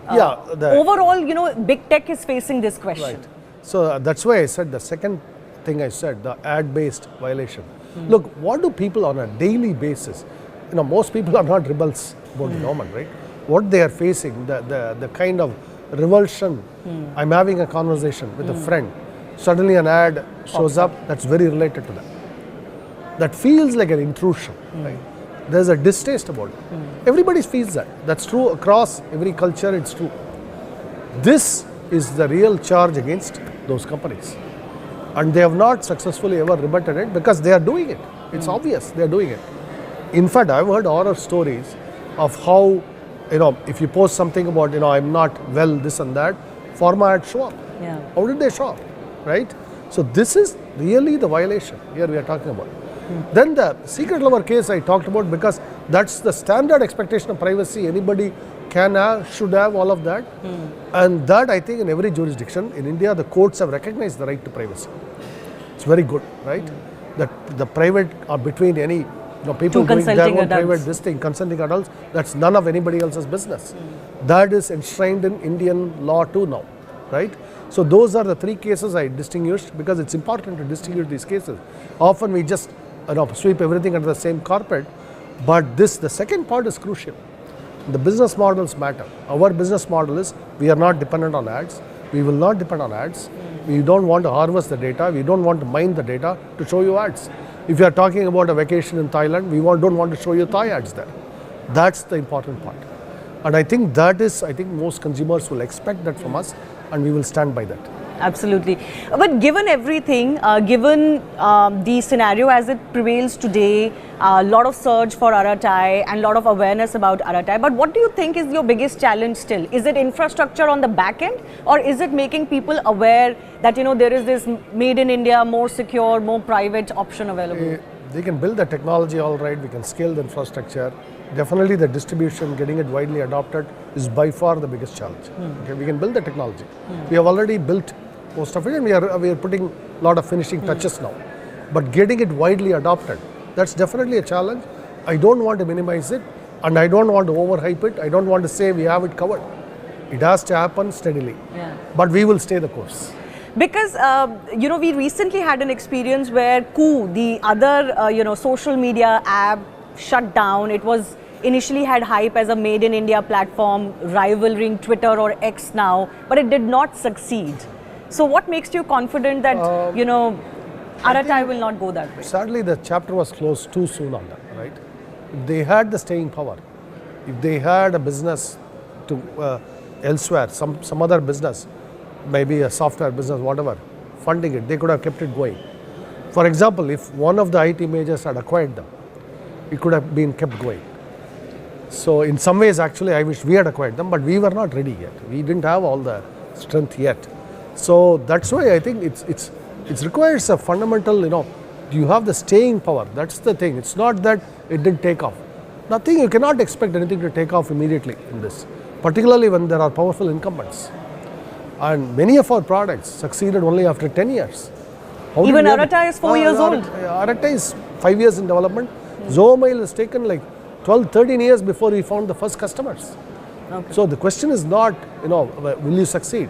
Overall, big tech is facing this question. Right. So that's why I said the second thing I said, the ad-based violation. Look, what do people on a daily basis, most people are not rebels about the government, right? What they are facing, the kind of revulsion. I'm having a conversation with a friend. Suddenly an ad shows up that's very related to them. That feels like an intrusion, right? there's a distaste about it. Everybody feels that. That's true across every culture, it's true. This is the real charge against those companies. And they have not successfully ever rebutted it because they are doing it. It's obvious they are doing it. In fact, I've heard horror stories of how, if you post something about, I'm not well, this and that, pharma ads show up. Yeah. How did they show up, right? So this is really the violation here we are talking about. Then the secret lover case I talked about, because that's the standard expectation of privacy. Anybody can have, should have all of that. And that, I think, in every jurisdiction in India, the courts have recognized the right to privacy. It's very good, right? That the private or between any people doing their own private this thing, consenting adults, that's none of anybody else's business. That is enshrined in Indian law too now, right? So those are the three cases I distinguished, because it's important to distinguish these cases. Often we just sweep everything under the same carpet, but the second part is crucial. The business models matter. Our business model is, we are not dependent on ads. We will not depend on ads. We don't want to harvest the data. We don't want to mine the data to show you ads. If you are talking about a vacation in Thailand, we don't want to show you Thai ads there. That's the important part. And I think most consumers will expect that from us, and we will stand by that. Absolutely. But given everything, given the scenario as it prevails today, a lot of surge for Arattai and a lot of awareness about Arattai, but what do you think is your biggest challenge still? Is it infrastructure on the back end, or is it making people aware that there is this made in India, more secure, more private option available? They can build the technology all right, we can scale the infrastructure. Definitely the distribution, getting it widely adopted is by far the biggest challenge. Okay, we can build the technology. We have already built most of it, and we are putting a lot of finishing touches now. But getting it widely adopted, that's definitely a challenge. I don't want to minimize it, and I don't want to overhype it. I don't want to say we have it covered. It has to happen steadily. Yeah. But we will stay the course. Because, we recently had an experience where Koo, the other, social media app, shut down. It was initially had hype as a made in India platform, rivaling Twitter or X now, but it did not succeed. So what makes you confident that, Arattai will not go that way? Sadly, the chapter was closed too soon on that, right? If they had the staying power, if they had a business to elsewhere, some other business, maybe a software business, whatever, funding it, they could have kept it going. For example, if one of the IT majors had acquired them, it could have been kept going. So in some ways, actually, I wish we had acquired them, but we were not ready yet. We didn't have all the strength yet. So that's why I think it requires a fundamental, do you have the staying power? That's the thing. It's not that it didn't take off. Nothing, you cannot expect anything to take off immediately in this, particularly when there are powerful incumbents. And many of our products succeeded only after 10 years. Even Arattai is 4 years old. Arattai is 5 years in development. Zoho has taken like 12, 13 years before we found the first customers. Okay. So the question is not, will you succeed?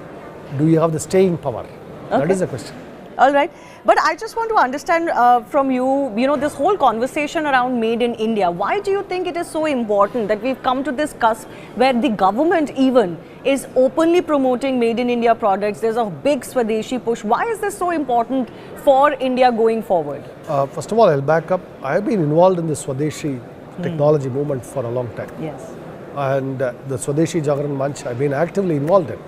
Do you have the staying power? Okay. That is the question. All right. But I just want to understand from you, this whole conversation around made in India. Why do you think it is so important that we've come to this cusp where the government even is openly promoting made in India products? There's a big Swadeshi push. Why is this so important for India going forward? First of all, I'll back up. I have been involved in the Swadeshi technology movement for a long time. Yes. And the Swadeshi Jagran Manch, I've been actively involved in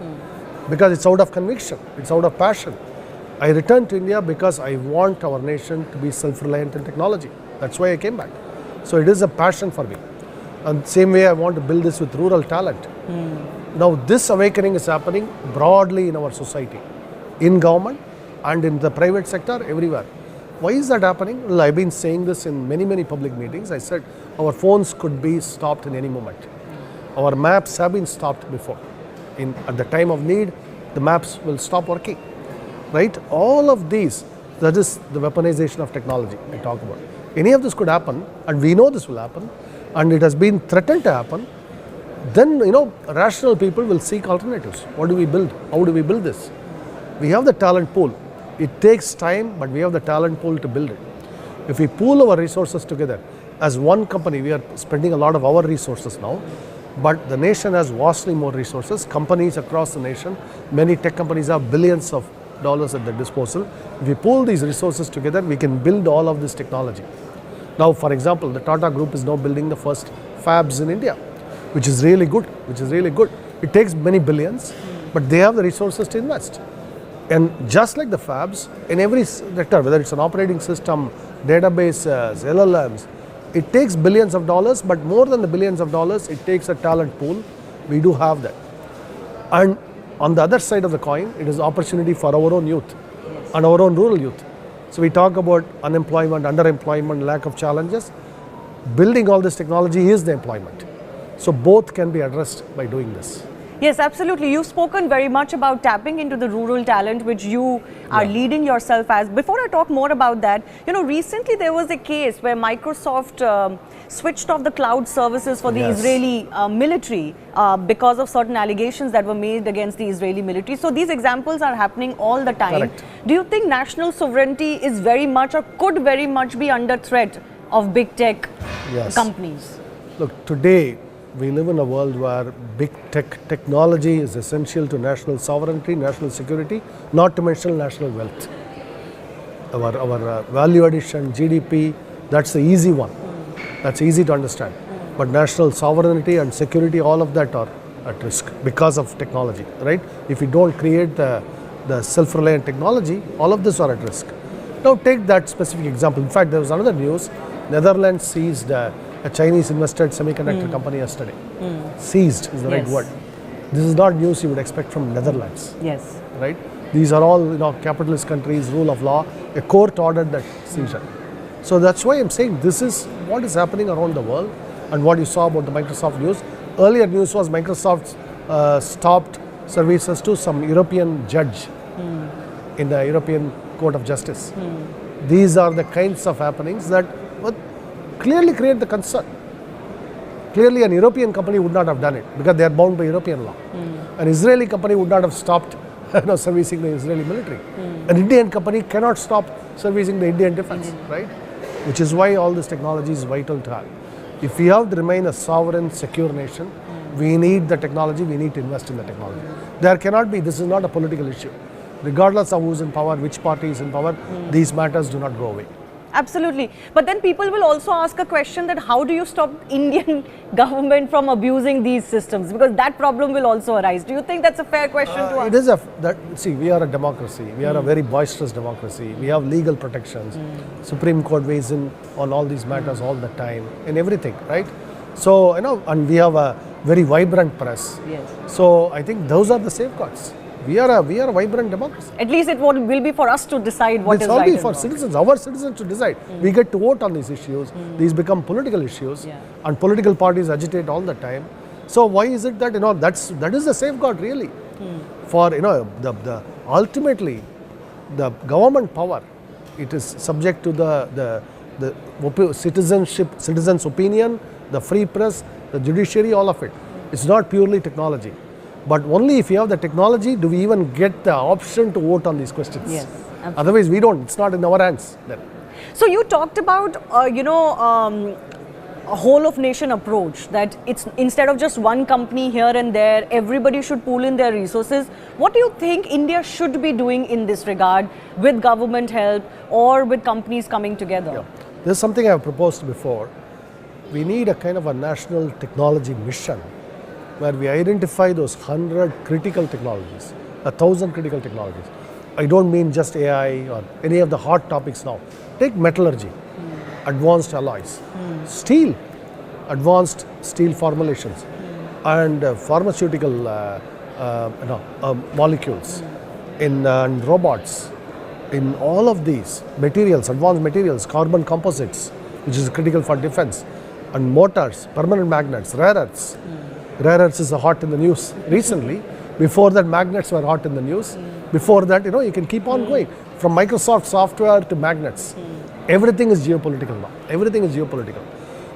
because it's out of conviction, it's out of passion. I returned to India because I want our nation to be self-reliant in technology. That's why I came back. So it is a passion for me. And same way I want to build this with rural talent. Now this awakening is happening broadly in our society, in government and in the private sector, everywhere. Why is that happening? Well, I've been saying this in many public meetings. I said our phones could be stopped in any moment. Our maps have been stopped before. At the time of need, the maps will stop working. Right? All of these, that is the weaponization of technology I talk about. Any of this could happen, and we know this will happen, and it has been threatened to happen. Then, rational people will seek alternatives. What do we build? How do we build this? We have the talent pool. It takes time, but we have the talent pool to build it. If we pool our resources together, as one company, we are spending a lot of our resources now, but the nation has vastly more resources. Companies across the nation, many tech companies have billions of dollars at their disposal. If we pool these resources together, we can build all of this technology. Now, for example, the Tata Group is now building the first fabs in India, which is really good, It takes many billions, but they have the resources to invest. And just like the fabs, in every sector, whether it's an operating system, databases, LLMs, it takes billions of dollars, but more than the billions of dollars, it takes a talent pool. We do have that. And on the other side of the coin, it is opportunity for our own youth and our own rural youth. So we talk about unemployment, underemployment, lack of challenges. Building all this technology is the employment. So both can be addressed by doing this. Yes, absolutely. You've spoken very much about tapping into the rural talent, which you are leading yourself as. Before I talk more about that, recently there was a case where Microsoft switched off the cloud services for the Israeli military because of certain allegations that were made against the Israeli military. So these examples are happening all the time. Correct. Do you think national sovereignty is very much or could very much be under threat of big tech companies? Look, today we live in a world where big technology is essential to national sovereignty, national security, not to mention national wealth. Our value addition, GDP, that's the easy one. That's easy to understand. But national sovereignty and security, all of that are at risk because of technology, right? If we don't create the self-reliant technology, all of this are at risk. Now take that specific example. In fact, there was another news. Netherlands seized a Chinese invested semiconductor company yesterday. Seized is the right word. This is not news you would expect from Netherlands. Yes. Right? These are all capitalist countries, rule of law. A court ordered that seizure. So that's why I'm saying this is what is happening around the world and what you saw about the Microsoft news. Earlier news was Microsoft stopped services to some European judge in the European Court of Justice. These are the kinds of happenings that clearly create the concern. Clearly, an European company would not have done it because they are bound by European law. An Israeli company would not have stopped servicing the Israeli military. An Indian company cannot stop servicing the Indian defense, right? Which is why all this technology is vital to have. If we have to remain a sovereign, secure nation, we need the technology, we need to invest in the technology. There cannot be, this is not a political issue. Regardless of who's in power, which party is in power, these matters do not go away. Absolutely. But then people will also ask a question that how do you stop Indian government from abusing these systems? Because that problem will also arise. Do you think that's a fair question to ask? It is see, we are a democracy. We are a very boisterous democracy. We have legal protections. Supreme Court weighs in on all these matters all the time and everything, right? So, and we have a very vibrant press. Yes. So, I think those are the safeguards. We are a vibrant democracy. At least it will be for us to decide what is right. It's only for citizens, our citizens to decide. We get to vote on these issues. These become political issues, and political parties agitate all the time. So why is it that that is the safeguard really for the ultimately the government power? It is subject to the citizens' opinion, the free press, the judiciary, all of it. It's not purely technology. But only if you have the technology do we even get the option to vote on these questions. Yes, otherwise we don't. It's not in our hands then. So you talked about a whole of nation approach, that it's instead of just one company here and there, everybody should pool in their resources. What do you think India should be doing in this regard with government help or with companies coming together? There's something I've proposed before. We need a kind of a national technology mission where we identify those 100 critical technologies, 1,000 critical technologies. I don't mean just AI or any of the hot topics now. Take metallurgy, advanced alloys, steel, advanced steel formulations, and pharmaceutical molecules, in robots, in all of these materials, advanced materials, carbon composites, which is critical for defense, and motors, permanent magnets, rare earths. Rare earths is hot in the news recently. Before that, magnets were hot in the news. Before that, you can keep on going. From Microsoft software to magnets. Everything is geopolitical now. Everything is geopolitical.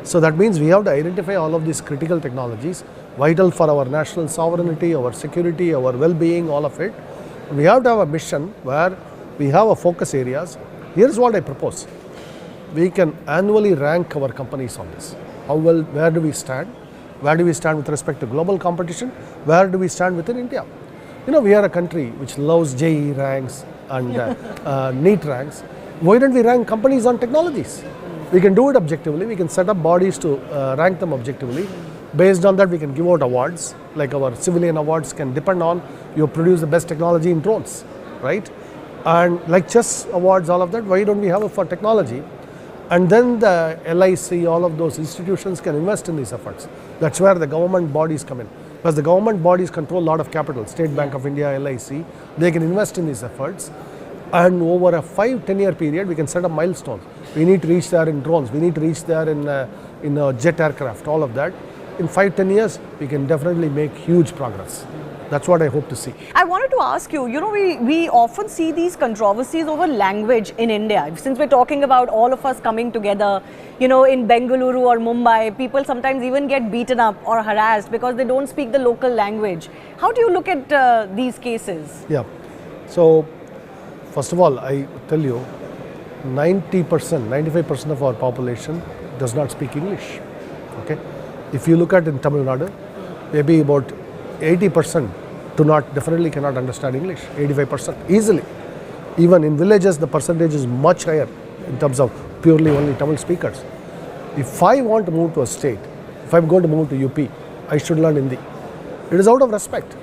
So that means we have to identify all of these critical technologies, vital for our national sovereignty, our security, our well-being, all of it. We have to have a mission where we have a focus areas. Here's what I propose. We can annually rank our companies on this. Where do we stand? Where do we stand with respect to global competition? Where do we stand within India? We are a country which loves JEE ranks and NEET ranks. Why don't we rank companies on technologies? We can do it objectively. We can set up bodies to rank them objectively. Based on that, we can give out awards, like our civilian awards can depend on you produce the best technology in drones, right? And like chess awards, all of that, why don't we have it for technology? And then the LIC, all of those institutions can invest in these efforts. That's where the government bodies come in. Because the government bodies control a lot of capital, State Bank of India, LIC, they can invest in these efforts. And over a 5-10 year period, we can set up milestones. We need to reach there in drones, we need to reach there in jet aircraft, all of that. In 5-10 years, we can definitely make huge progress. That's what I hope to see. I wanted to ask you, we often see these controversies over language in India. Since we're talking about all of us coming together, in Bengaluru or Mumbai, people sometimes even get beaten up or harassed because they don't speak the local language. How do you look at these cases? Yeah. So, first of all, I tell you, 95% of our population does not speak English. Okay. If you look at in Tamil Nadu, maybe about 80% definitely cannot understand English, 85% easily. Even in villages, the percentage is much higher in terms of purely only Tamil speakers. If I want to move to a state, if I'm going to move to UP, I should learn Hindi. It is out of respect.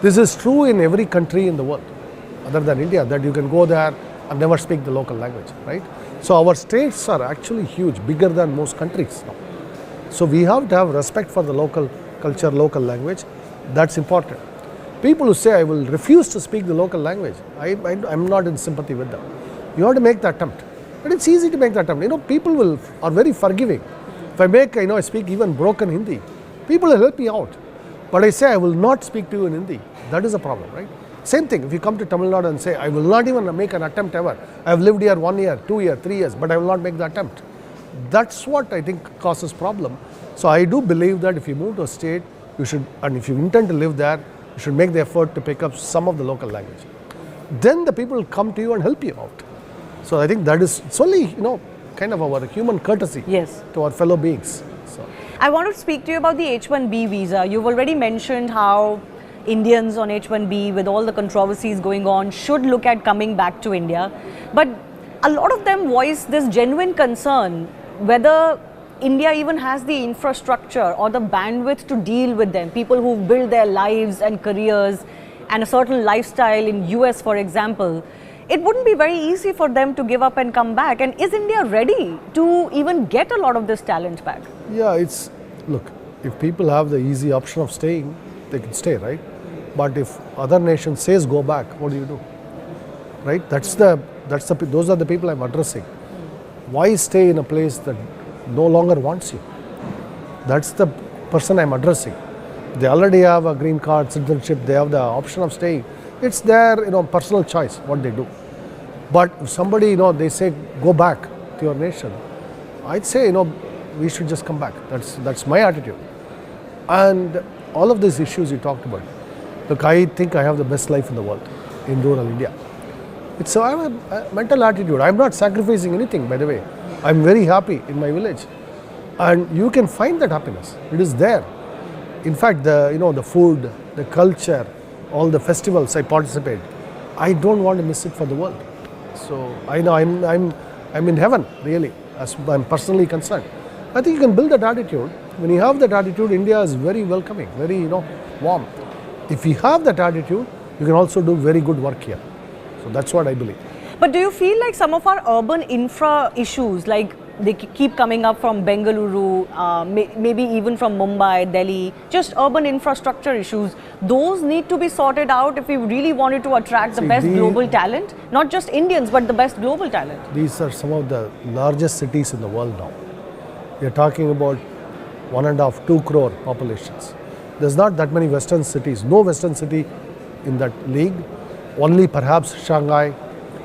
This is true in every country in the world, other than India, that you can go there and never speak the local language, right? So our states are actually huge, bigger than most countries now. So we have to have respect for the local culture, local language. That's important. People who say, I will refuse to speak the local language, I'm not in sympathy with them. You have to make the attempt. But it's easy to make the attempt. People are very forgiving. If I speak even broken Hindi, people will help me out. But I say, I will not speak to you in Hindi. That is a problem, right? Same thing, if you come to Tamil Nadu and say, I will not even make an attempt ever. I have lived here 1 year, 2 years, 3 years, but I will not make the attempt. That's what I think causes problem. So I do believe that if you move to a state, you should, and if you intend to live there, you should make the effort to pick up some of the local language. Then the people will come to you and help you out. So I think that is, it's only, kind of our human courtesy to our fellow beings. So. I want to speak to you about the H-1B visa. You've already mentioned how Indians on H-1B, with all the controversies going on, should look at coming back to India. But a lot of them voice this genuine concern whether India even has the infrastructure or the bandwidth to deal with them. People who build their lives and careers and a certain lifestyle in US, for example. It wouldn't be very easy for them to give up and come back. And is India ready to even get a lot of this talent back? Yeah, look, if people have the easy option of staying, they can stay, right? But if other nation says go back, what do? Right? Those are the people I'm addressing. Why stay in a place that no longer wants you? That's the person I'm addressing. They already have a green card, citizenship, they have the option of staying. It's their personal choice what they do. But if somebody they say go back to your nation, I'd say we should just come back. That's my attitude. And all of these issues you talked about, look, I think I have the best life in the world in rural India. I have a mental attitude. I'm not sacrificing anything, by the way. I'm very happy in my village. And you can find that happiness. It is there. In fact, the food, the culture, all the festivals I participate, I don't want to miss it for the world. So I know I'm in heaven, really, as I'm personally concerned. I think you can build that attitude. When you have that attitude, India is very welcoming, very warm. If you have that attitude, you can also do very good work here. So that's what I believe. But do you feel like some of our urban infra issues, like they keep coming up from Bengaluru, maybe even from Mumbai, Delhi, just urban infrastructure issues, those need to be sorted out if we really wanted to attract the best global talent, not just Indians, but the best global talent? These are some of the largest cities in the world now. We are talking about 1.5, 2 crore populations. There's not that many Western cities, no Western city in that league, only perhaps Shanghai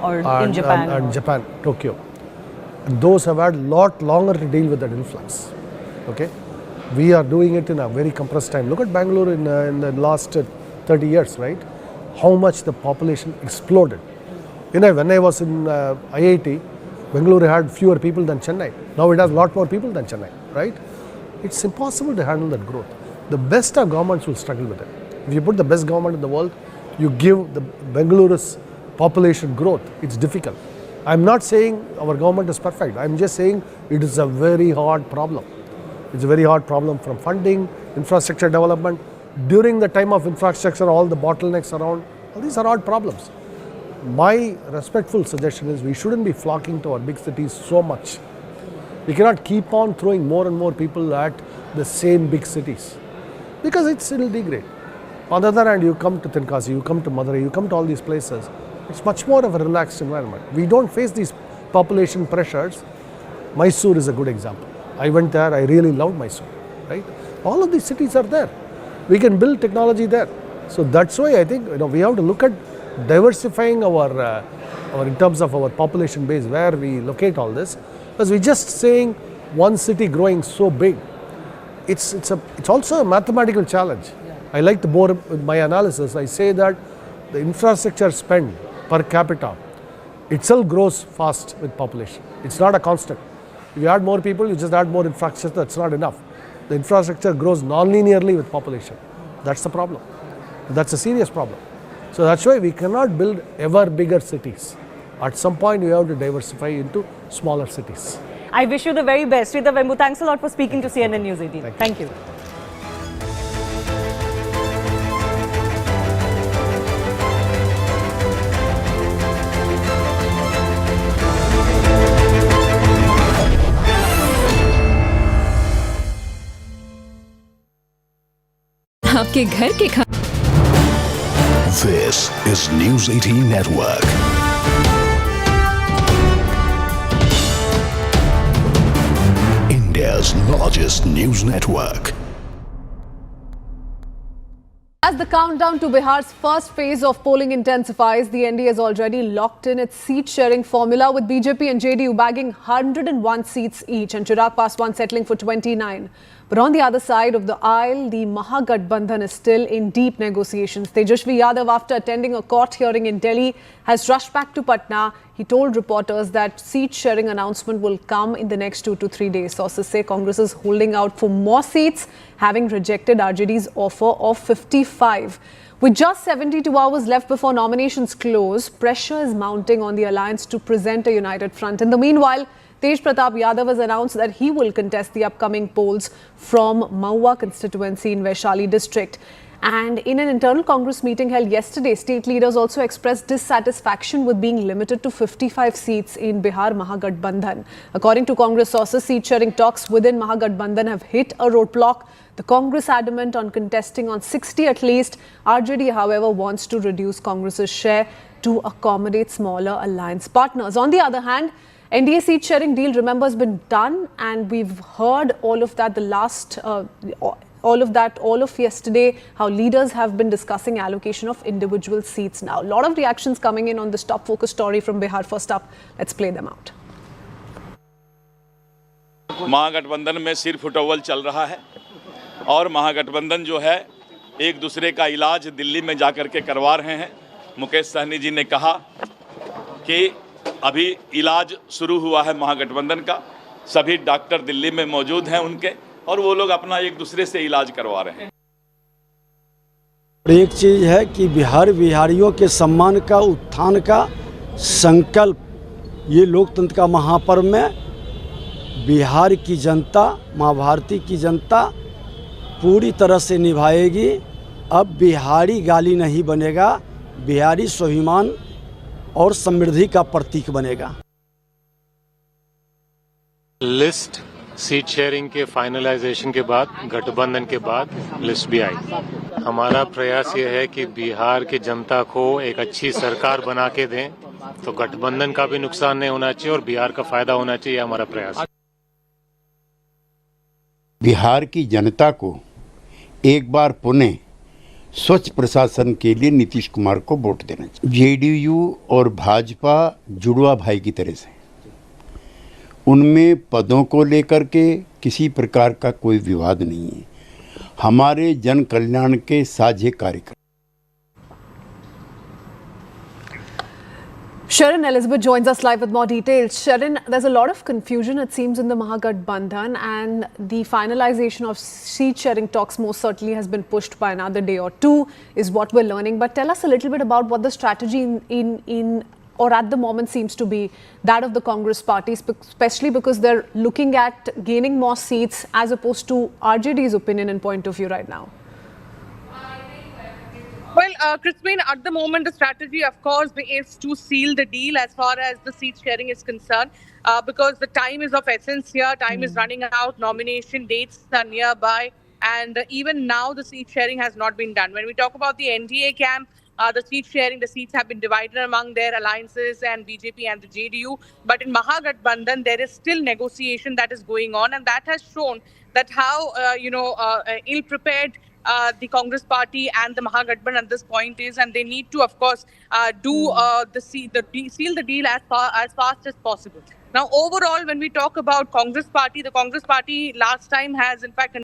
in Japan. And Japan, Tokyo. And those have had a lot longer to deal with that influx. Okay, we are doing it in a very compressed time. Look at Bangalore in the last 30 years, right? How much the population exploded. When I was in IIT, Bangalore had fewer people than Chennai. Now it has a lot more people than Chennai, right? It's impossible to handle that growth. The best of governments will struggle with it. If you put the best government in the world, you give the Bengaluru's population growth, it's difficult. I'm not saying our government is perfect. I'm just saying it is a very hard problem. It's a very hard problem from funding, infrastructure development. During the time of infrastructure, all the bottlenecks around, all these are hard problems. My respectful suggestion is we shouldn't be flocking to our big cities so much. We cannot keep on throwing more and more people at the same big cities because it'll degrade. On the other hand, you come to Tenkasi, you come to Madurai, you come to all these places, it's much more of a relaxed environment. We don't face these population pressures. Mysore is a good example. I went there, I really loved Mysore, right? All of these cities are there. We can build technology there. So that's why I think we have to look at diversifying our in terms of our population base, where we locate all this. Because we're just saying one city growing so big, it's also a mathematical challenge. Yeah. I like to bore with my analysis. I say that the infrastructure spend per capita itself grows fast with population. It's not a constant. If you add more people, you just add more infrastructure. That's not enough. The infrastructure grows non-linearly with population. That's the problem. That's a serious problem. So that's why we cannot build ever bigger cities. At some point, we have to diversify into smaller cities. I wish you the very best. Sridhar Vembu, thanks a lot for speaking to CNN News 18. Thank you. आपके घर के This is News 18 Network. India's largest news network. As the countdown to Bihar's first phase of polling intensifies, the NDA has already locked in its seat-sharing formula, with BJP and JDU bagging 101 seats each and Chirag Paswan settling for 29. But on the other side of the aisle, the Mahagathbandhan is still in deep negotiations. Tejashwi Yadav, after attending a court hearing in Delhi, has rushed back to Patna. He told reporters that seat-sharing announcement will come in the next 2 to 3 days. Sources say Congress is holding out for more seats, having rejected RJD's offer of 55. With just 72 hours left before nominations close, pressure is mounting on the alliance to present a united front. In the meanwhile, Tej Pratap Yadav has announced that he will contest the upcoming polls from Mahua constituency in Vaishali district. And in an internal Congress meeting held yesterday, state leaders also expressed dissatisfaction with being limited to 55 seats in Bihar Mahagathbandhan. According to Congress sources, seat-sharing talks within Mahagathbandhan have hit a roadblock. The Congress adamant on contesting on 60 at least. RJD, however, wants to reduce Congress's share to accommodate smaller alliance partners. On the other hand, NDA seat sharing deal, remember, has been done, and we've heard all of that all of yesterday, how leaders have been discussing allocation of individual seats now. A lot of reactions coming in on this top focus story from Bihar. First up, let's play them out. महागठबंधन में सिर फुटअव्वल चल रहा है और महागठबंधन जो है एक दूसरे का इलाज दिल्ली में जाकर के करवा रहे हैं। मुकेश सहनी जी ने कहा कि अभी इलाज शुरू हुआ है महागठबंधन का, सभी डॉक्टर दिल्ली में मौजूद हैं उनके, और वो लोग अपना एक दूसरे से इलाज करवा रहे हैं। एक चीज़ है कि बिहारियों के सम्मान का, उत्थान का संकल्प ये लोकतंत्र का महापर्व में बिहार की जनता, माँ भारती की जनता पूरी तरह से निभाएगी। अब बिहारी गाली नहीं बनेगा, बिहारी स्वाभिमान और समृद्धि का प्रतीक बनेगा। लिस्ट सीट शेयरिंग के फाइनलाइजेशन के बाद, गठबंधन के बाद लिस्ट भी आई। हमारा प्रयास ये है कि बिहार की जनता को एक अच्छी सरकार बना के दें, तो गठबंधन का भी नुकसान नहीं होना चाहिए और बिहार का फायदा होना चाहिए, हमारा प्रयास है। बिहार की जनता को एक बार पुनः स्वच्छ प्रशासन के लिए नीतीश कुमार को वोट देना चाहिए। जेडीयू और भाजपा जुड़वा भाई की तरह से, उनमें पदों को लेकर के किसी प्रकार का कोई विवाद नहीं है। हमारे जन कल्याण के साझे कार्यक्रम। Sharon Elizabeth joins us live with more details. Sharon, there's a lot of confusion, it seems, in the Mahagathbandhan, and the finalization of seat-sharing talks most certainly has been pushed by another day or two, is what we're learning. But tell us a little bit about what the strategy in or at the moment seems to be that of the Congress party, especially because they're looking at gaining more seats as opposed to RJD's opinion and point of view right now? Well, Crispin, at the moment, the strategy, of course, is to seal the deal as far as the seat sharing is concerned, because the time is of essence here. Time is running out. Nomination dates are nearby. And even now, the seat sharing has not been done. When we talk about the NDA camp, the seat sharing, the seats have been divided among their alliances and BJP and the JDU. But in Mahagathbandhan, there is still negotiation that is going on. And that has shown that how, ill-prepared the Congress party and the Mahagathbandhan at this point is, and they need to, of course, seal the deal as fast as possible. Now, overall, when we talk about Congress party, the Congress party last time has, in fact,